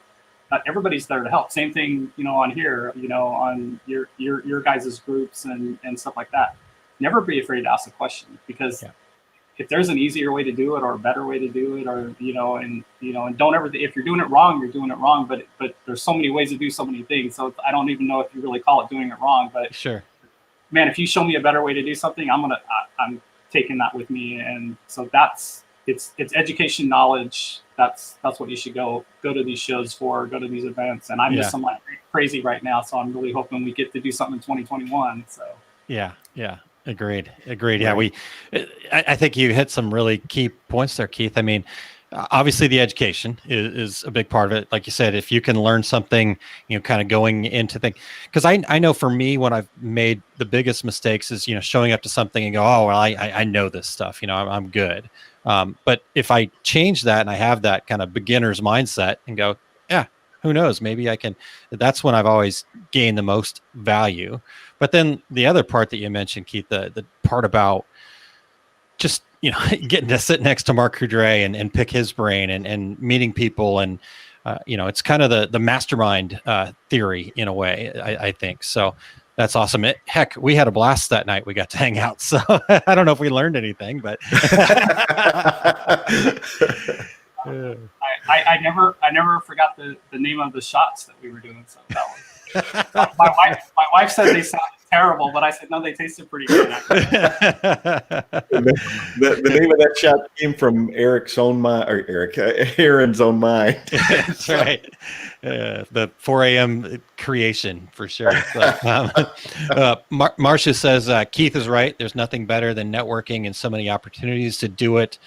everybody's there to help. Same thing, on here, on your guys' groups and stuff like that. Never be afraid to ask a question, because if there's an easier way to do it or a better way to do it, or and don't ever, if you're doing it wrong, you're doing it wrong. But there's so many ways to do so many things. So I don't even know if you really call it doing it wrong. But Sure. Man, if you show me a better way to do something, I'm taking that with me. And so it's education, knowledge. That's what you should go to these shows for, go to these events. And I'm just like crazy right now. So I'm really hoping we get to do something in 2021. So Yeah. Agreed. Yeah, I think you hit some really key points there, Keith. I mean, obviously the education is a big part of it. Like you said, if you can learn something, kind of going into things, because I know for me, when I've made the biggest mistakes is, showing up to something and go, oh, well, I know this stuff, I'm good. But if I change that and I have that kind of beginner's mindset and go, yeah, who knows, maybe I can, that's when I've always gained the most value. But then the other part that you mentioned, Keith, the part about just, getting to sit next to Mark Coudray and pick his brain and meeting people. And, it's kind of the mastermind theory in a way, I think. So that's awesome. Heck, we had a blast that night. We got to hang out. So I don't know if we learned anything, but I never forgot the name of the shots that we were doing. So that was, my wife said they sounded terrible, but I said no, they tasted pretty good. The name of that shot came from Aaron's own mind. That's right. The 4 a.m. creation for sure. But, Marcia says, Keith is right. There's nothing better than networking and so many opportunities to do it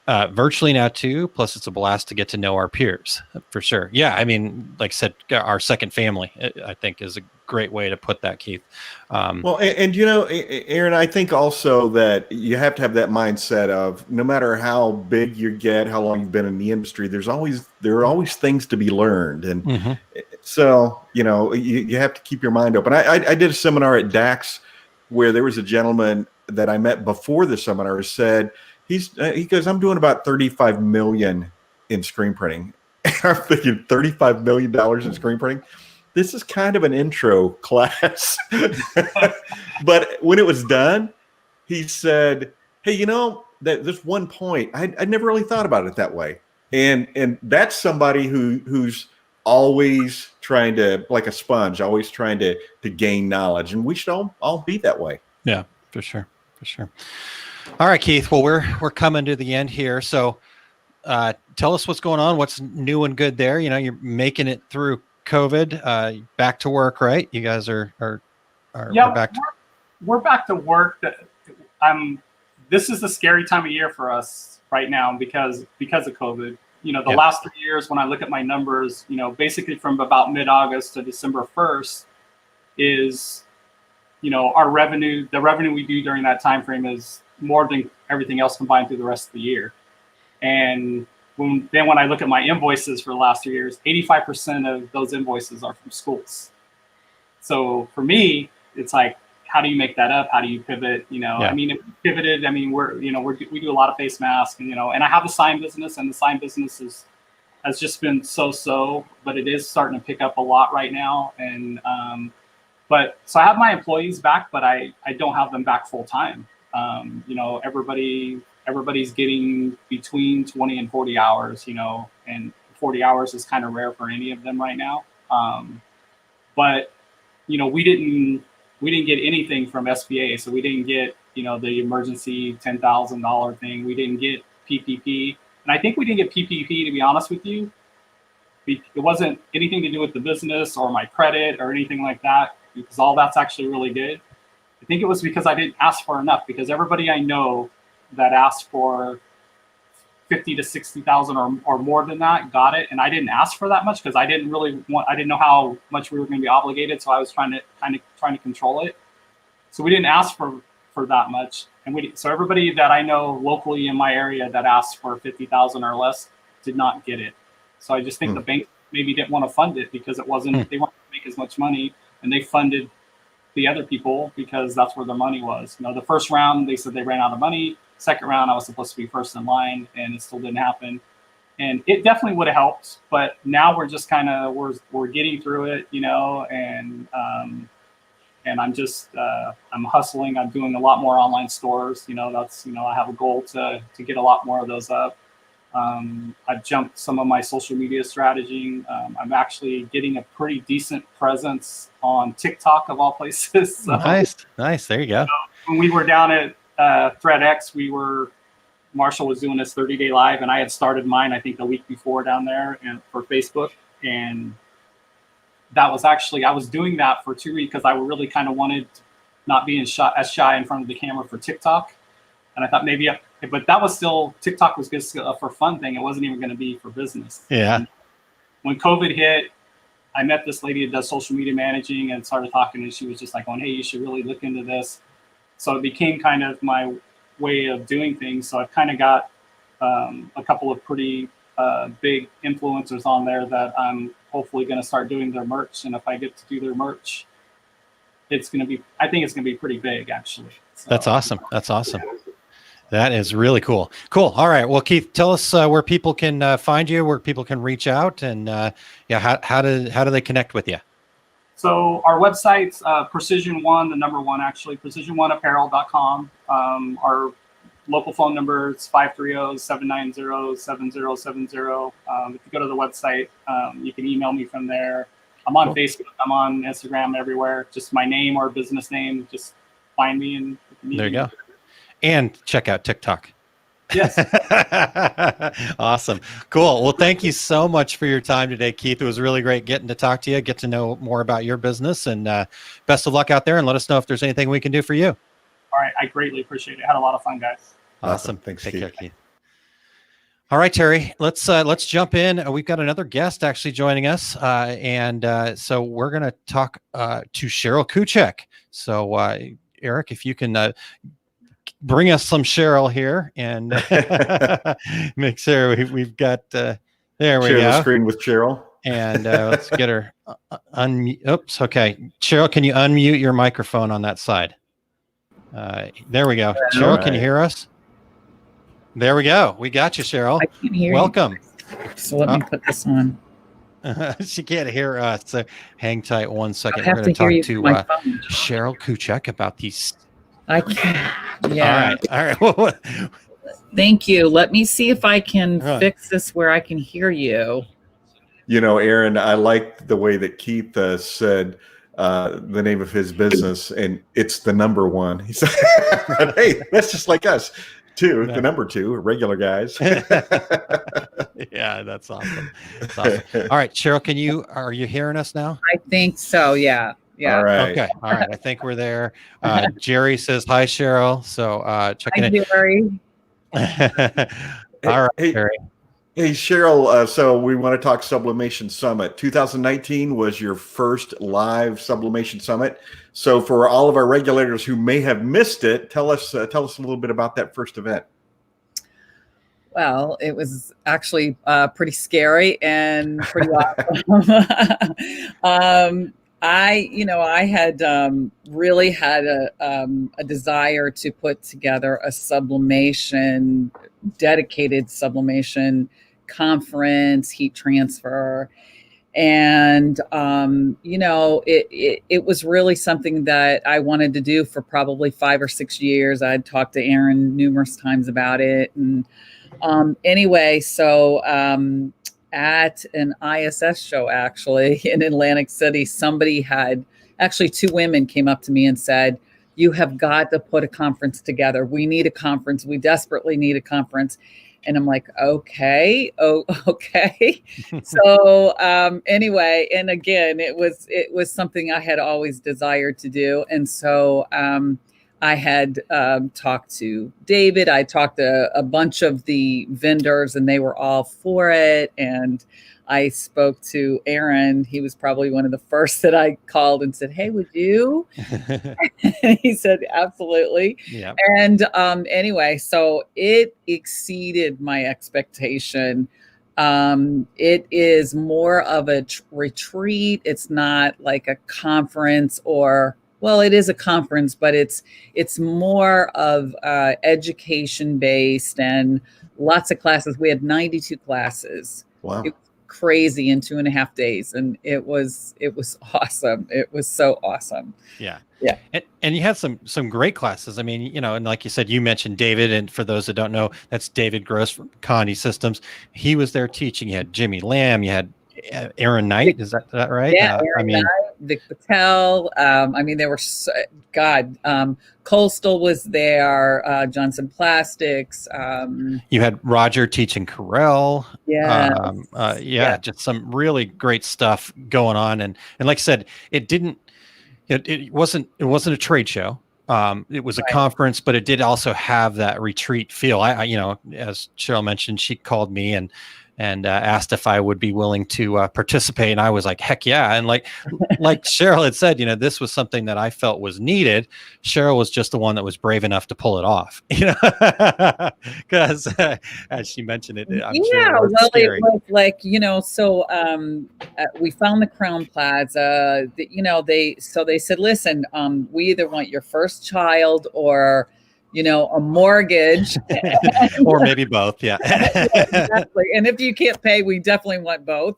virtually now too. Plus it's a blast to get to know our peers for sure. Yeah. I mean, like I said, our second family, I think is a great way to put that, Keith. Well, and Aaron, I think also that you have to have that mindset of no matter how big you get, how long you've been in the industry, there are always things to be learned. And so, you have to keep your mind open. I did a seminar at DAX where there was a gentleman that I met before the seminar who said, he goes, I'm doing about 35 million in screen printing. And I'm thinking $35 million in screen printing. This is kind of an intro class. But when it was done, he said, hey, that this one point, I never really thought about it that way. And that's somebody who's always trying to, like a sponge, always trying to gain knowledge. And we should all be that way. Yeah, for sure. All right, Keith. Well, we're coming to the end here. So tell us what's going on. What's new and good there? You're making it through COVID, back to work, right? You guys are back. We're back to work. This is a scary time of year for us right now because of COVID. The last 3 years, when I look at my numbers, basically from about mid-August to December 1st is, our revenue, the revenue we do during that time frame is more than everything else combined through the rest of the year. And when I look at my invoices for the last 3 years, 85% of those invoices are from schools. So for me, it's like, how do you make that up? How do you pivot? I mean, if we pivoted, I mean, we do a lot of face masks, and I have a sign business, and the sign business has just been so, but it is starting to pick up a lot right now. And so I have my employees back, but I don't have them back full time. Everybody's getting between 20 and 40 hours, and 40 hours is kind of rare for any of them right now. But we didn't get anything from SBA, so we didn't get the emergency $10,000 thing. We didn't get PPP, and I think we didn't get PPP, to be honest with you. It wasn't anything to do with the business or my credit or anything like that, because all that's actually really good. I think it was because I didn't ask for enough, because everybody I know that asked for 50 to 60,000 or more than that got it. And I didn't ask for that much because I didn't know how much we were going to be obligated. So I was trying to control it. So we didn't ask for that much. And so everybody that I know locally in my area that asked for 50,000 or less did not get it. So I just think the bank maybe didn't want to fund it because they weren't going to make as much money, and they funded the other people because that's where their money was. The first round, they said they ran out of money. Second round, I was supposed to be first in line, and it still didn't happen. And it definitely would have helped, but now we're just kind of we're getting through it, and I'm just I'm hustling. I'm doing a lot more online stores. That's I have a goal to get a lot more of those up. I've jumped some of my social media strategy. I'm actually getting a pretty decent presence on TikTok of all places. So, nice. There you go. When we were down at ThreadX, Marshall was doing this 30-day live, and I had started mine, I think, the week before down there and for Facebook. And that was actually, I was doing that for 2 weeks because I really kind of wanted not being as shy in front of the camera for TikTok. And I thought maybe, but that was still, TikTok was just for fun thing. It wasn't even going to be for business. Yeah. And when COVID hit, I met this lady that does social media managing and started talking, and she was just like going, hey, you should really look into this. So it became kind of my way of doing things. So I've kind of got a couple of pretty big influencers on there that I'm hopefully going to start doing their merch. And if I get to do their merch, I think it's going to be pretty big, actually. So, That's awesome. That is really cool. Cool. All right. Well, Keith, tell us where people can find you, where people can reach out, and how do they connect with you? So our website's Precision1, the number one, actually, precision1apparel.com. Our local phone number is 530-790-7070. If you go to the website, you can email me from there. I'm on Facebook. I'm on Instagram, everywhere. Just my name or business name. Just find me and there you go. And check out TikTok. Yes. Awesome. Cool. Well, thank you so much for your time today, Keith. It was really great getting to talk to you, get to know more about your business, and best of luck out there, and let us know if there's anything we can do for you. All right. I greatly appreciate it. Had a lot of fun, guys. Awesome. Thanks, Take Keith. care, Keith. All right, Terry, let's jump in. We've got another guest actually joining us. So we're going to talk to Cheryl Kuchek. So Eric, if you can bring us some Cheryl here and make sure we've got, there we Share go. the screen with Cheryl. And let's get her unmute. Oops. Okay. Cheryl, can you unmute your microphone on that side? There we go. Cheryl, can you hear us? There we go. We got you, Cheryl. I can hear Welcome. you. So let me put this on. She can't hear us. So hang tight 1 second. I have We're going to hear you to through talk my to phone. Cheryl Kuchek about these. I can't. Yeah. All right. Thank you. Let me see if I can Right. fix this where I can hear you. Aaron, I like the way that Keith said the name of his business, and it's the number one. He said, hey, that's just like us. Two, the number two, regular guys. Yeah, that's awesome. That's awesome. All right, Cheryl, are you hearing us now? I think so. Yeah. Yeah. All right. Okay. All right. I think we're there. Jerry says hi, Cheryl. So checking Hi, in. Jerry. All right, Hey, Jerry. Hey, Cheryl, so we want to talk Sublimation Summit. 2019 was your first live Sublimation Summit. So for all of our regulators who may have missed it, tell us a little bit about that first event. Well, it was actually pretty scary and pretty awesome. I had really had a desire to put together a dedicated sublimation conference, heat transfer. And, it was really something that I wanted to do for probably 5 or 6 years. I'd talked to Aaron numerous times about it. And anyway, so at an ISS show, actually, in Atlantic City, actually 2 women came up to me and said, you have got to put a conference together. We need a conference. We desperately need a conference. And I'm like, okay. So anyway, and again, it was something I had always desired to do. And so I I had talked to David. I talked to a bunch of the vendors, and they were all for it. And I spoke to Aaron. He was probably one of the first that I called and said, "Hey, would you?" And he said, "Absolutely." Yeah. And anyway, so it exceeded my expectation. It is more of a retreat. It's not like a conference, or, well, it is a conference, but it's more of education based and lots of classes. We had 92 classes. Wow. It was crazy in 2.5 days, and it was awesome. It was so awesome. Yeah. Yeah. And you had some great classes. I mean, you know, and like you said, you mentioned David, and for those that don't know, that's David Gross from Condi Systems. He was there teaching. You had Jimmy Lamb, you had Aaron Knight. Is that right? Yeah. Aaron Knight, Vic Patel. I mean, there were Coastal was there, Johnson Plastics. You had Roger teaching Corel. Yeah. Just some really great stuff going on. And like I said, it wasn't a trade show. It was a conference, but it did also have that retreat feel. I you know, as Cheryl mentioned, she called me and asked if I would be willing to participate. And I was like, heck yeah. And like Cheryl had said, you know, this was something that I felt was needed. Cheryl was just the one that was brave enough to pull it off, you know, because as she mentioned it, I'm sure it was scary. It was like, you know, so we found the Crown Plaza, you know, they said, listen, we either want your first child or, you know, a mortgage. Or maybe both. Yeah. Exactly. And if you can't pay, we definitely want both.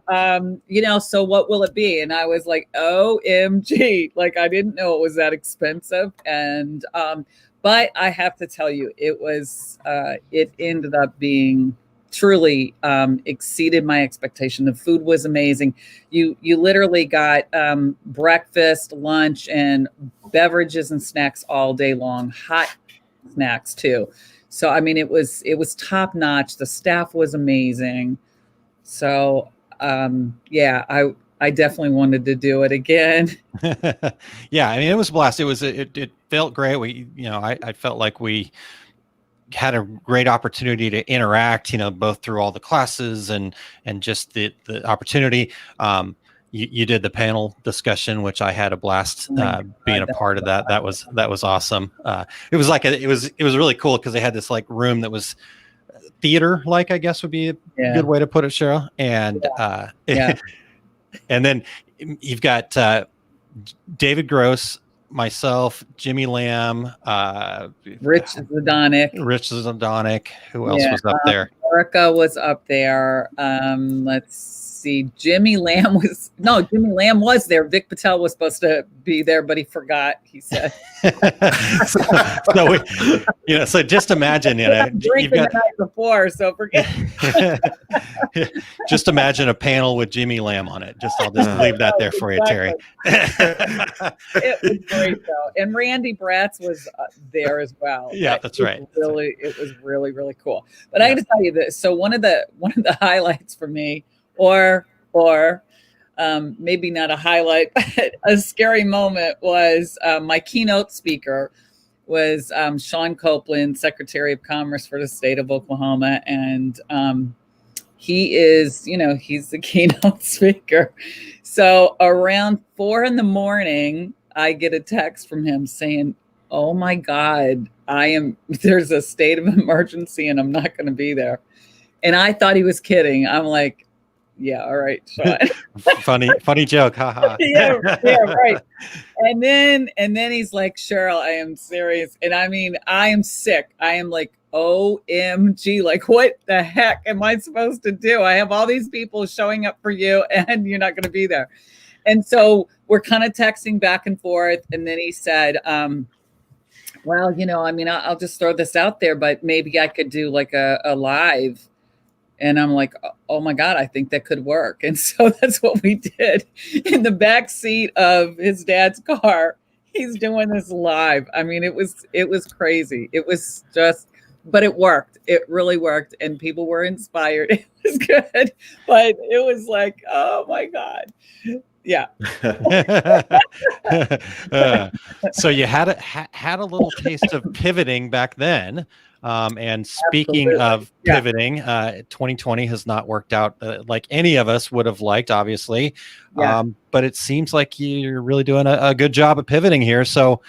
And, you know, so what will it be? And I was like, OMG, like, I didn't know it was that expensive. And, but I have to tell you, it ended up being truly exceeded my expectation. The food was amazing. You literally got breakfast, lunch, and beverages and snacks all day long. Hot snacks too. So I mean, it was top notch. The staff was amazing. So yeah, I definitely wanted to do it again. Yeah, I mean, it was a blast. It felt great. I felt like we had a great opportunity to interact, you know, both through all the classes and just the opportunity. You did the panel discussion, which I had a blast being a part of that. That was awesome. It was like it was really cool because they had this like room that was theater like, I guess would be a good way to put it, Cheryl. And and then you've got David Gross, myself, Jimmy Lamb, Rich Zdonik. Who else was up there? Erica was up there. Let's see. Jimmy Lamb was there. Vic Patel was supposed to be there, but he forgot, he said. So just imagine, you know, drinking the night before, so forget. Just imagine a panel with Jimmy Lamb on it. I'll just leave that there for you, Terry. It was great though, and Randy Bratz was there as well. Yeah, that's right. It was really, really cool. But I got to tell you this. So one of the highlights for me, or maybe not a highlight, but a scary moment was my keynote speaker was Sean Copeland, Secretary of Commerce for the state of Oklahoma. And he is, you know, he's the keynote speaker. So around 4 a.m, I get a text from him saying, "Oh my God, there's a state of emergency and I'm not going to be there." And I thought he was kidding. I'm like, yeah, all right, Sean. funny joke, haha. yeah, right. And then he's like, "Cheryl, I am serious, and I mean, I am sick. I am like, OMG, like, what the heck am I supposed to do? I have all these people showing up for you, and you're not going to be there." And so we're kind of texting back and forth, and then he said, "Well, you know, I mean, I'll just throw this out there, but maybe I could do like a live." And I'm like, "Oh my God, I think that could work." And so that's what we did in the back seat of his dad's car. He's doing this live. I mean, it was crazy. It was just, but it worked. It really worked. And people were inspired. It was good, but it was like, oh my God. Yeah. So you had a little taste of pivoting back then. And speaking Absolutely. of Yeah. pivoting, 2020 has not worked out like any of us would have liked, obviously. Yeah. But it seems like you're really doing a good job of pivoting here. So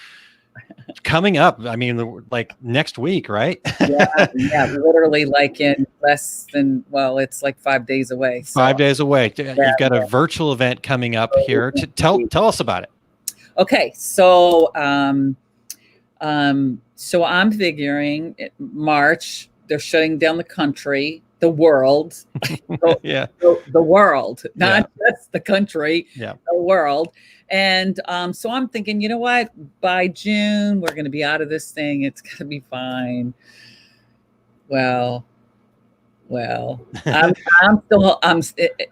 coming up, I mean, like next week, right? Yeah, literally like in less than, well, it's like 5 days away. So. 5 days away. You've got a virtual event coming up here. Tell us about it. Okay, so so I'm figuring March they're shutting down the country, the world, Yeah. the world, not just the country, Yeah. the world. And so I'm thinking, you know what? By June, we're going to be out of this thing. It's going to be fine. Well, I'm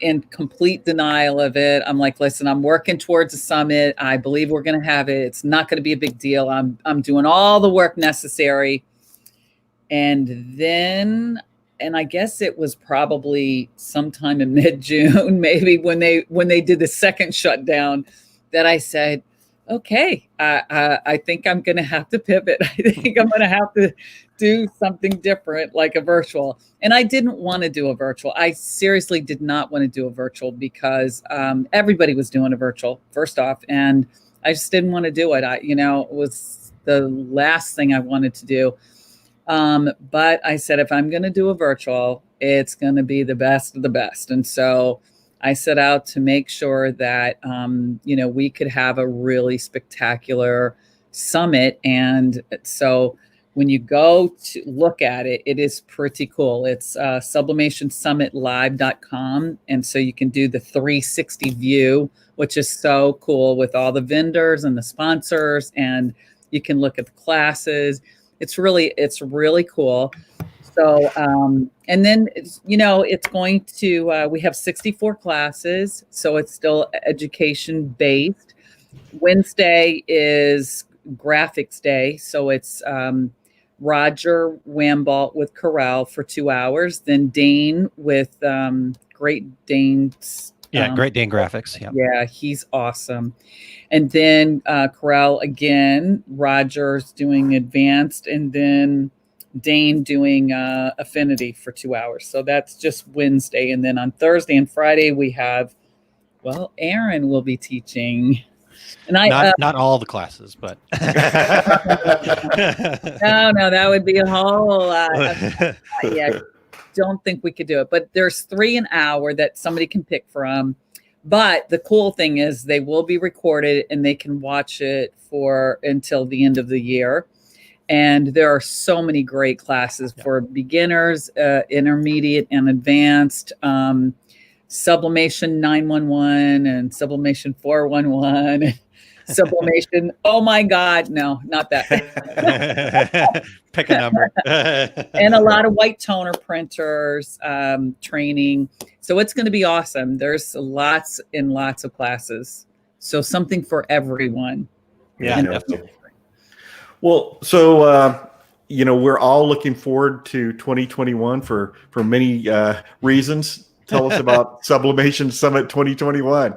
in complete denial of it. I'm like, listen, I'm working towards a summit. I believe we're going to have it. It's not going to be a big deal. I'm doing all the work necessary. And then, and I guess it was probably sometime in mid-June, maybe when they did the second shutdown, that I said, okay, I think I'm going to have to pivot. I think I'm going to have to do something different, like a virtual. And I didn't want to do a virtual. I seriously did not want to do a virtual because everybody was doing a virtual, first off, and I just didn't want to do it. It was the last thing I wanted to do. But I said, if I'm going to do a virtual, it's going to be the best of the best. And so I set out to make sure that, we could have a really spectacular summit. And so when you go to look at it, it is pretty cool. It's sublimationsummitlive.com. And so you can do the 360 view, which is so cool with all the vendors and the sponsors. And you can look at the classes. It's really cool. So, and then, it's going to, we have 64 classes, so it's still education based. Wednesday is graphics day. So it's, Roger Wambalt with Corral for 2 hours, then Dane with, Great Dane's. Great Dane Graphics. Yeah. Yeah, he's awesome. And then Corral again, Roger's doing advanced, and then Dane doing affinity for 2 hours. So that's just Wednesday. And then on Thursday and Friday, we have, Aaron will be teaching. And not all the classes, but no, that would be a whole don't think we could do it. But there's 3 an hour that somebody can pick from. But the cool thing is they will be recorded and they can watch it until the end of the year. And there are so many great classes for beginners, intermediate, and advanced. Sublimation 911 and Sublimation 411. Sublimation. Oh my God. No, not that. Pick a number. And a lot of white toner printers, training. So it's going to be awesome. There's lots and lots of classes. So something for everyone. Yeah, definitely. Well, so, we're all looking forward to 2021 for many reasons. Tell us about Sublimation Summit 2021.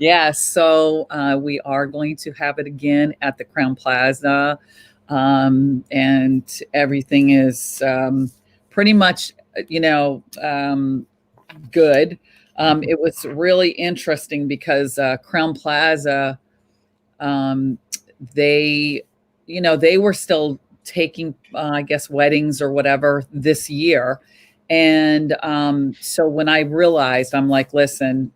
Yeah, so we are going to have it again at the Crown Plaza. And everything is pretty much, good. It was really interesting because Crown Plaza, they were still taking, I guess, weddings or whatever this year. And so when I realized, I'm like, listen,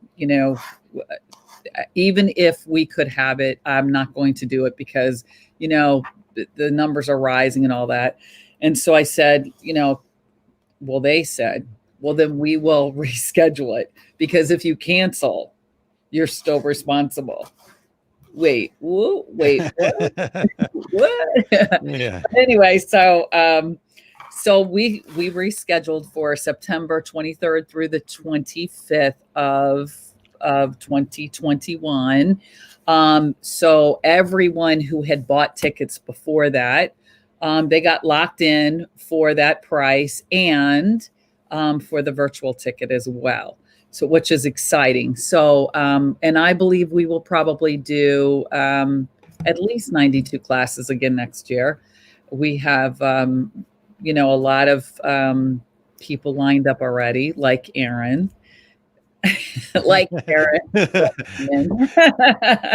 even if we could have it, I'm not going to do it because, the numbers are rising and all that. And so I said, they said, well, then we will reschedule it because if you cancel, you're still responsible. Wait, what? What? Yeah. Anyway, so we rescheduled for September 23rd through the 25th of 2021. So everyone who had bought tickets before that, they got locked in for that price and for the virtual ticket as well. So, which is exciting. So, and I believe we will probably do at least 92 classes again next year. We have, you know, a lot of people lined up already, like Aaron. Like Aaron. We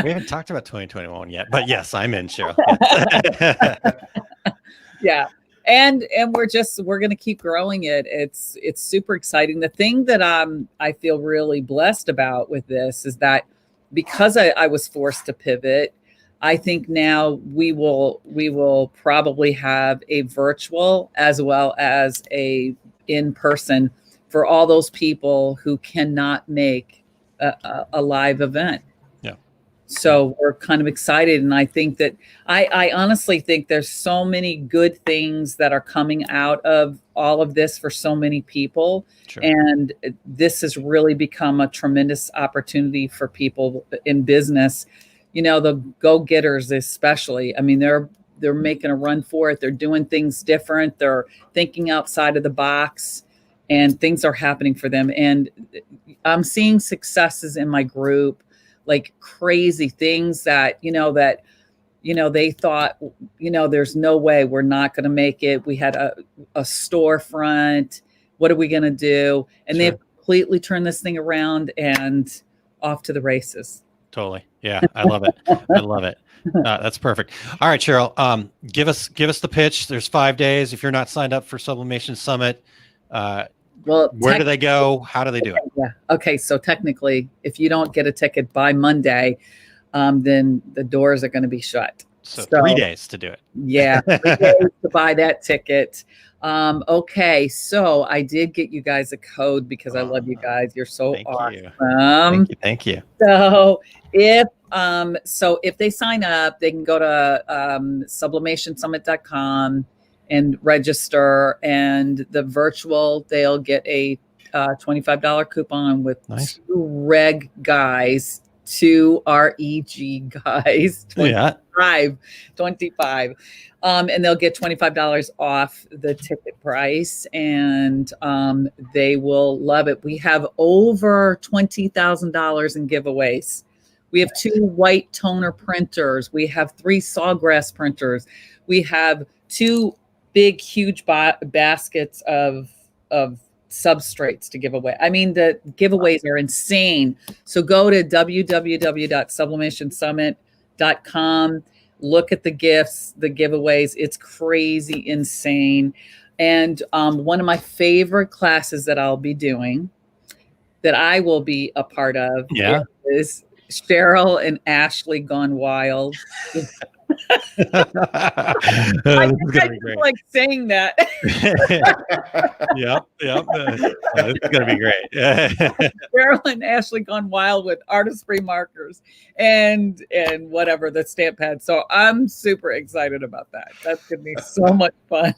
haven't talked about 2021 yet, but yes, I'm in, Cheryl. Yes. Yeah. And we're going to keep growing it. It's super exciting. The thing that I feel really blessed about with this is that because I was forced to pivot, I think now we will probably have a virtual as well as a in-person for all those people who cannot make a live event. Yeah. So we're kind of excited. And I think that I honestly think there's so many good things that are coming out of all of this for so many people. Sure. And this has really become a tremendous opportunity for people in business. You know, the go-getters especially. I mean, they're making a run for it. They're doing things different. They're thinking outside of the box. And things are happening for them. And I'm seeing successes in my group, like crazy things that they thought, there's no way we're not going to make it. We had a storefront. What are we going to do? And Sure. they've completely turned this thing around and off to the races. Totally. Yeah. I love it. I love it. That's perfect. All right, Cheryl, give us the pitch. There's 5 days. If you're not signed up for Sublimation Summit, well, where do they go? How do they do it? Yeah. Okay. So technically, if you don't get a ticket by Monday, then the doors are going to be shut. So 3 days to do it. Yeah. 3 days to buy that ticket. Okay. So I did get you guys a code because I love you guys. You're so awesome. Thank you. So if they sign up, they can go to sublimationsummit.com and register, and the virtual, they'll get a $25 coupon with Nice. 2 reg guys, 2 REG guys, 25. And they'll get $25 off the ticket price, and they will love it. We have over $20,000 in giveaways. We have 2 white toner printers. We have 3 sawgrass printers. We have 2 big, huge baskets of substrates to give away. I mean, the giveaways are insane. So go to www.sublimationsummit.com. Look at the gifts, the giveaways. It's crazy insane. And one of my favorite classes that I'll be doing, that I will be a part of, is Cheryl and Ashley Gone Wild. I like saying that. Yep. It's gonna be great. Cheryl and Ashley Gone Wild with artistry markers and whatever, the stamp pad. So I'm super excited about that. That's gonna be so much fun.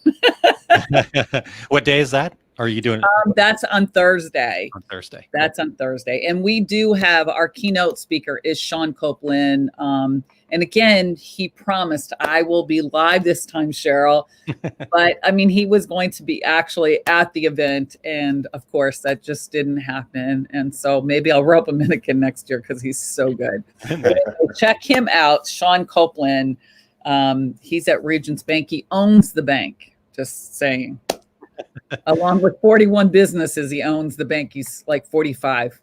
What day is that? Are you doing it? That's on Thursday. That's on Thursday. And we do have our keynote speaker is Sean Copeland. And again, he promised I will be live this time, Cheryl. But I mean, he was going to be actually at the event. And of course, that just didn't happen. And so maybe I'll rope him in again next year because he's so good. Check him out, Sean Copeland. He's at Regions Bank. He owns the bank, just saying. Along with 41 businesses, he owns the bank. He's like 45.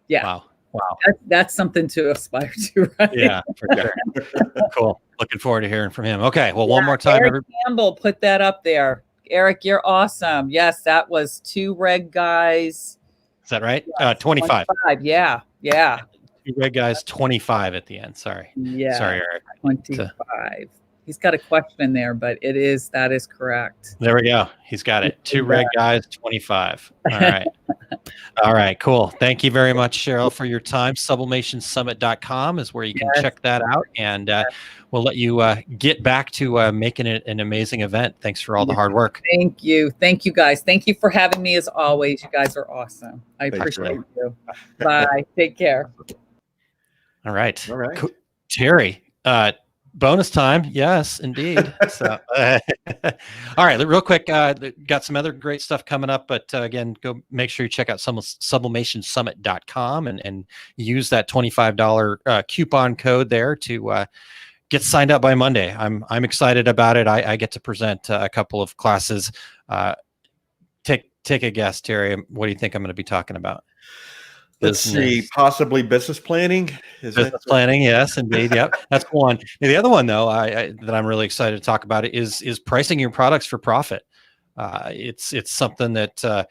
Yeah. Wow. That's something to aspire to, right? Yeah, for sure. Cool. Looking forward to hearing from him. Okay. Well, one more time. Eric Campbell put that up there. Eric, you're awesome. Yes, that was 2 reg guys. Is that right? 25. Yeah. 2 reg guys, 25 at the end. Sorry. Yeah. Sorry, Eric. 25. He's got a question there, but that is correct. There we go. He's got it. 2 reg guys, 25. All right. All right, cool. Thank you very much, Cheryl, for your time. SublimationSummit.com is where you can check that out. And we'll let you get back to making it an amazing event. Thanks for all the hard work. Thank you. Thank you, guys. Thank you for having me as always. You guys are awesome. I appreciate you. Bye. Take care. All right. Terry, Bonus time. Yes, indeed. So, all right, real quick, got some other great stuff coming up, but again, go make sure you check out sublimationsummit.com and use that $25 coupon code there to get signed up by Monday. I'm excited about it. I get to present a couple of classes. Take a guess, Terry. What do you think I'm going to be talking about? Let's see, possibly business planning. Business planning, yes, indeed. Yep, that's one. And the other one, though, that I'm really excited to talk about is pricing your products for profit. It's something that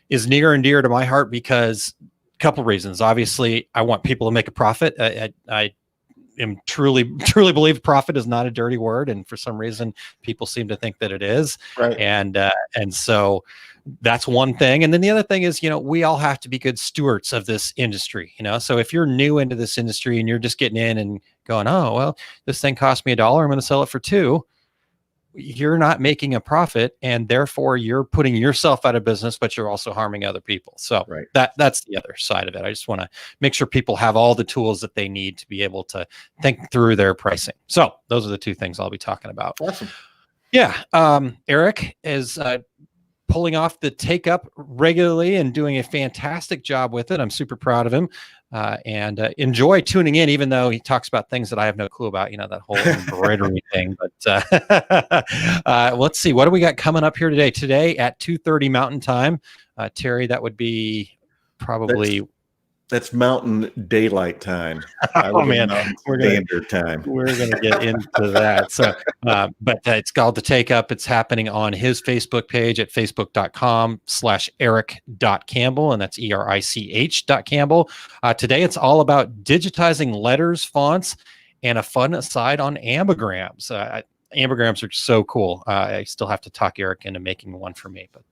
is near and dear to my heart because a couple reasons. Obviously, I want people to make a profit. I am truly believe profit is not a dirty word, and for some reason, people seem to think that it is. Right. And so that's one thing. And then the other thing is, we all have to be good stewards of this industry, so if you're new into this industry and you're just getting in and going, oh, well, this thing cost me $1, I'm going to sell it for $2. You're not making a profit, and therefore you're putting yourself out of business, but you're also harming other people. So right. That's the other side of it. I just want to make sure people have all the tools that they need to be able to think through their pricing. So those are the two things I'll be talking about. Awesome. Yeah. Eric is pulling off the take up regularly and doing a fantastic job with it. I'm super proud of him and enjoy tuning in, even though he talks about things that I have no clue about, that whole embroidery thing. But let's see, what do we got coming up here today? Today at 2:30 Mountain Time. Terry, that would be probably... That's Mountain Daylight Time. Oh man, Standard Time. We're going to get into that. So, but it's called The Take Up. It's happening on his Facebook page at facebook.com/eric.campbell, and that's ERICH.Campbell. Today, it's all about digitizing letters, fonts, and a fun aside on ambigrams. Ambigrams are so cool. I still have to talk Eric into making one for me, but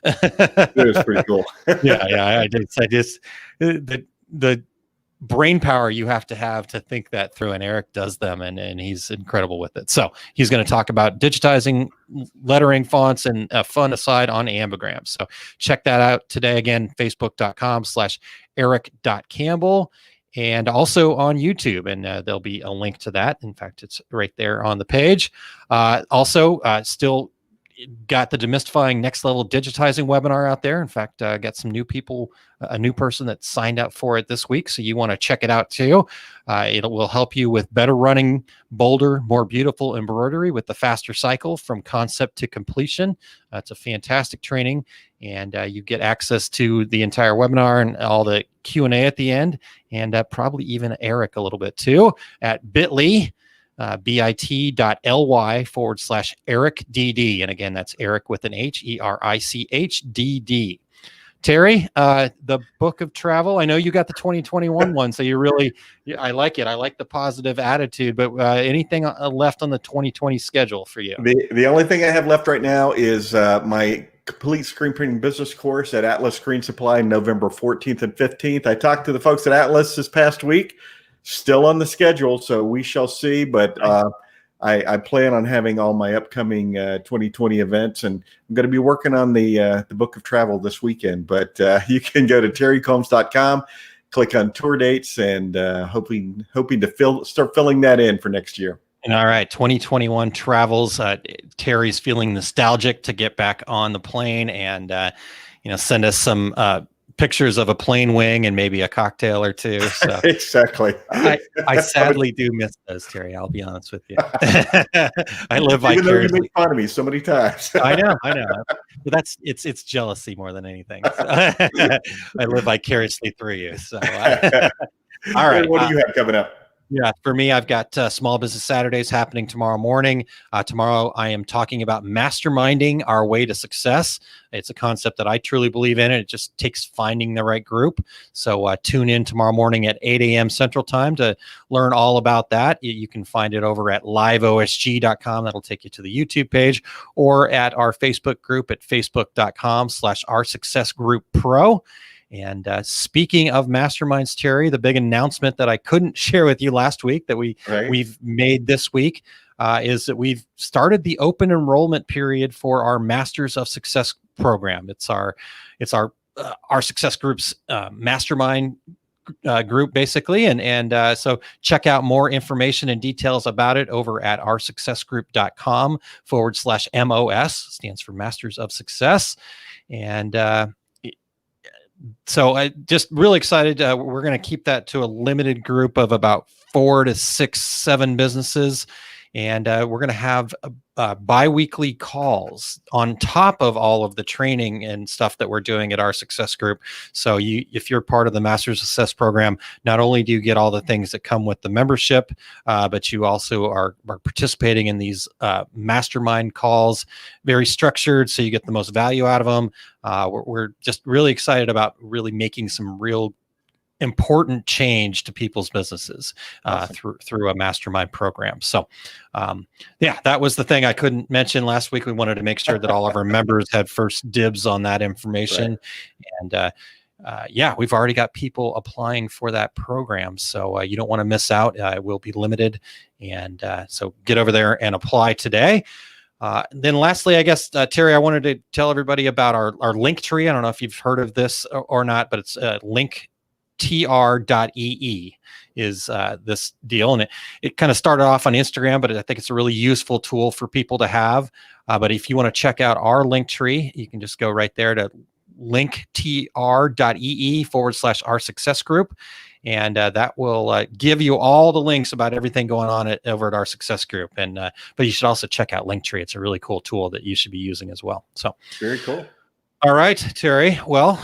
it was pretty cool. yeah, I just the brain power you have to think that through, and Eric does them, and he's incredible with it. So he's going to talk about digitizing lettering, fonts, and a fun aside on ambigrams. So check that out today. Again, facebook.com/eric.campbell. And also on YouTube, and there'll be a link to that. In fact, it's right there on the page. Also, still got the Demystifying Next Level Digitizing webinar out there. In fact, got some new people, a new person that signed up for it this week. So you want to check it out too. It will help you with better running, bolder, more beautiful embroidery with the faster cycle from concept to completion. It's a fantastic training, and you get access to the entire webinar and all the Q&A at the end, and probably even Eric a little bit too at bit.ly. bit.ly/EricDD. And again, that's Eric with an H, ERICHDD. Terry, the book of travel. I know you got the 2021 one, so I like it. I like the positive attitude, but anything left on the 2020 schedule for you? The only thing I have left right now is my complete screen printing business course at Atlas Screen Supply, November 14th and 15th. I talked to the folks at Atlas this past week. Still on the schedule, so we shall see. But I plan on having all my upcoming 2020 events, and I'm going to be working on the book of travel this weekend. But you can go to terrycombs.com, click on tour dates, and hoping to start filling that in for next year. All right, 2021 travels. Terry's feeling nostalgic to get back on the plane, and send us some pictures of a plane wing and maybe a cocktail or two. So exactly. I sadly do miss those, Terry. I'll be honest with you. I live vicariously. Even though you make fun of me so many times. I know. But it's jealousy more than anything. I live vicariously through you. So, all right. What do you have coming up? Yeah, for me, I've got Small Business Saturdays happening tomorrow morning. Tomorrow, I am talking about masterminding our way to success. It's a concept that I truly believe in. It just takes finding the right group. So tune in tomorrow morning at 8 a.m. Central Time to learn all about that. You can find it over at liveosg.com. That'll take you to the YouTube page, or at our Facebook group at facebook.com/OurSuccessGroupPro. And speaking of masterminds, Terry, the big announcement that I couldn't share with you last week that we've made this week is that we've started the open enrollment period for our Masters of Success program. It's our Success Group's mastermind group basically. And so check out more information and details about it over at oursuccessgroup.com/MOS, stands for Masters of Success. And so I just really excited. We're going to keep that to a limited group of about 4 to 6, 7 businesses. And we're going to have bi-weekly calls on top of all of the training and stuff that we're doing at our Success Group. So if you're part of the Masters of Success program, not only do you get all the things that come with the membership, but you also are participating in these mastermind calls, very structured, so you get the most value out of them. We're just really excited about really making some real important change to people's businesses through a mastermind program. So that was the thing I couldn't mention last week. We wanted to make sure that all of our members had first dibs on that information. Right. And we've already got people applying for that program. So you don't want to miss out. It will be limited. And so get over there and apply today. Then lastly, I guess, Terry, I wanted to tell everybody about our Linktree. I don't know if you've heard of this or not, but it's linktr.ee is this deal. And it kind of started off on Instagram, but I think it's a really useful tool for people to have. But if you want to check out our Linktree, you can just go right there to linktr.ee/our success group. And that will give you all the links about everything going on over at our Success Group. And but you should also check out Linktree. It's a really cool tool that you should be using as well. So very cool. All right, Terry. Well,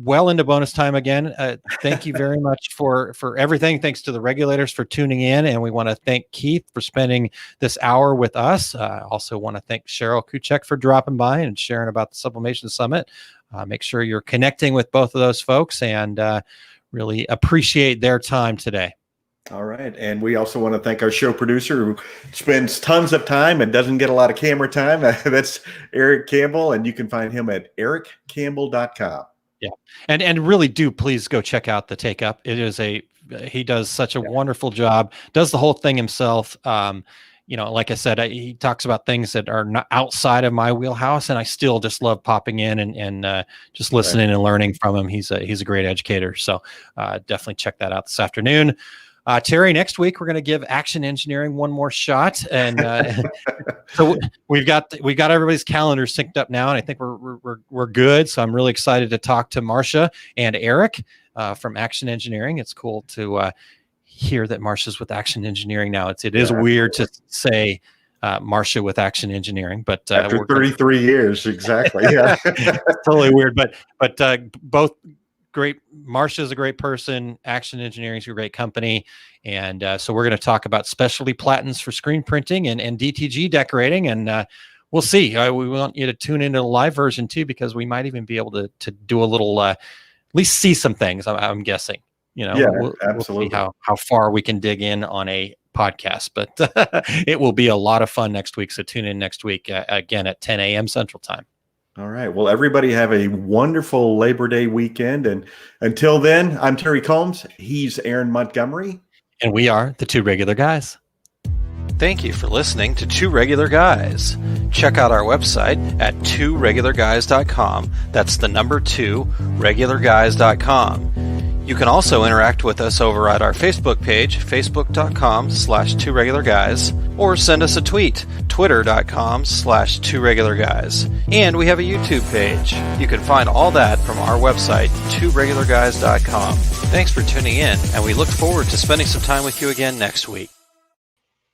well into bonus time again. Thank you very much for everything. Thanks to the regulators for tuning in. And we want to thank Keith for spending this hour with us. I also want to thank Cheryl Kuchek for dropping by and sharing about the Sublimation Summit. Make sure you're connecting with both of those folks and really appreciate their time today. All right. And we also want to thank our show producer who spends tons of time and doesn't get a lot of camera time. That's Eric Campbell. And you can find him at ericcampbell.com. Yeah. And really do please go check out the Take Up. It is he does such a wonderful job, does the whole thing himself. Like I said, he talks about things that are not outside of my wheelhouse, and I still just love popping in and just listening and learning from him. He's a great educator. So definitely check that out this afternoon. Terry, next week we're going to give Action Engineering one more shot, and so we've got everybody's calendars synced up now, and I think we're good. So I'm really excited to talk to Marcia and Eric from Action Engineering. It's cool to hear that Marcia's with Action Engineering now. It is weird to say Marcia with Action Engineering, but after 33 years, exactly. Yeah, totally weird, but both. Great. Marcia's a great person. Action Engineering is a great company. And so we're going to talk about specialty platens for screen printing and DTG decorating. And we'll see. We want you to tune into the live version too, because we might even be able to do a little, at least see some things, I'm guessing. We'll absolutely see how far we can dig in on a podcast. But it will be a lot of fun next week. So tune in next week, again, at 10 a.m. Central Time. All right. Well, everybody have a wonderful Labor Day weekend. And until then, I'm Terry Combs. He's Aaron Montgomery. And we are the Two Regular Guys. Thank you for listening to Two Regular Guys. Check out our website at tworegularguys.com. That's the number 2, regularguys.com. You can also interact with us over at our Facebook page, facebook.com/tworegularguys, or send us a tweet, twitter.com/tworegularguys. And we have a YouTube page. You can find all that from our website, tworegularguys.com. Thanks for tuning in, and we look forward to spending some time with you again next week.